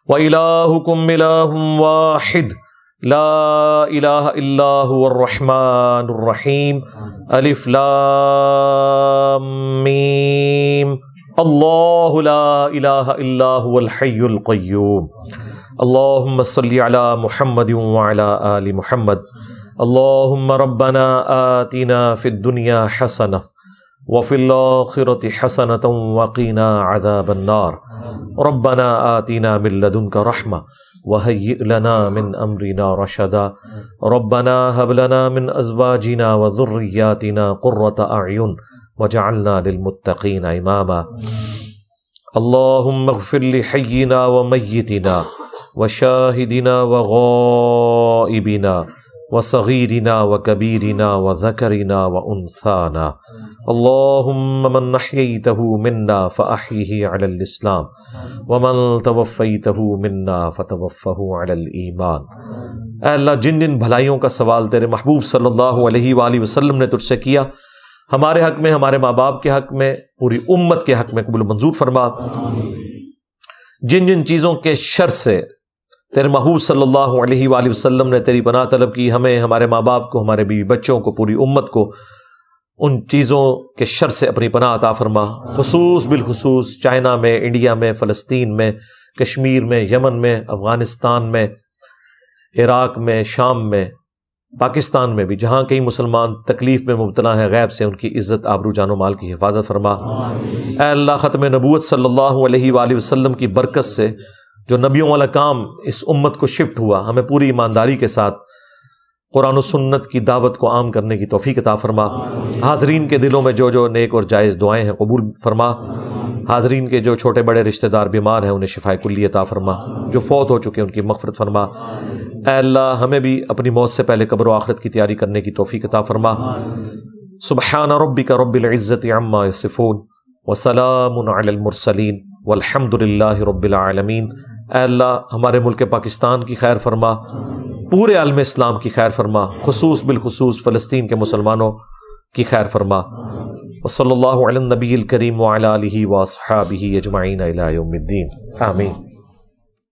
وإلهكم إله واحد لا الہ الا هو الرحمن الرحیم الف لام میم اللہ لا الہ الا هو الحی القیوم اللہم صلی علی محمد وعلی آل محمد اللہم ربنا آتنا فی الدنیا حسنہ وفی الآخرة حسنة وقنا عذاب النار ربنا آتنا من لدنك رحمة وهيئ لنا من أمرنا رشدا ربنا هب لنا من أزواجنا وذرياتنا قرة أعين وجعلنا للمتقين إماما اللهم اغفر لحينا وميتنا وشاهدنا وغائبنا وصغيرنا وكبيرنا وذكرنا وأنثانا اللهم من أحييته منا فأحيه على الإسلام ومن توفيته منا فتوفه على الإيمان اے اللہ جن جن بھلائیوں کا سوال تیرے محبوب صلی اللہ علیہ وآلہ وسلم نے تجھ سے کیا، ہمارے حق میں، ہمارے ماں باپ کے حق میں، پوری امت کے حق میں قبول منظور فرما۔ جن جن چیزوں کے شر سے تیرے محبوب صلی اللہ علیہ وآلہ وسلم نے تیری پناہ طلب کی، ہمیں، ہمارے ماں باپ کو، ہمارے بیوی بچوں کو، پوری امت کو ان چیزوں کے شر سے اپنی پناہ عطا فرما۔ خصوص بالخصوص چائنا میں، انڈیا میں، فلسطین میں، کشمیر میں، یمن میں، افغانستان میں، عراق میں، شام میں، پاکستان میں بھی جہاں کئی مسلمان تکلیف میں مبتلا ہیں، غیب سے ان کی عزت، آبرو، جان و مال کی حفاظت فرما۔ اے اللہ ختم نبوت صلی اللہ علیہ وآلہ وسلم کی برکت سے جو نبیوں والا کام اس امت کو شفٹ ہوا، ہمیں پوری ایمانداری کے ساتھ قرآن و سنت کی دعوت کو عام کرنے کی توفیق عطا فرما۔ حاضرین کے دلوں میں جو جو نیک اور جائز دعائیں ہیں قبول فرما۔ حاضرین کے جو چھوٹے بڑے رشتہ دار بیمار ہیں انہیں شفائے کلی عطا فرما، جو فوت ہو چکے ان کی مغفرت فرما۔ اے اللہ ہمیں بھی اپنی موت سے پہلے قبر و آخرت کی تیاری کرنے کی توفیق عطا فرما۔ سبحان ربک رب العزت عما یصفون وسلام علی المرسلین والحمد للہ رب العالمین۔ اے اللہ ہمارے ملک پاکستان کی خیر فرما، پورے عالم اسلام کی خیر فرما، خصوص بالخصوص فلسطین کے مسلمانوں کی خیر فرما۔ وصلی اللہ علی النبی الکریم وعلی آلہ واصحابہ اجمعین الی یوم الدین، آمین۔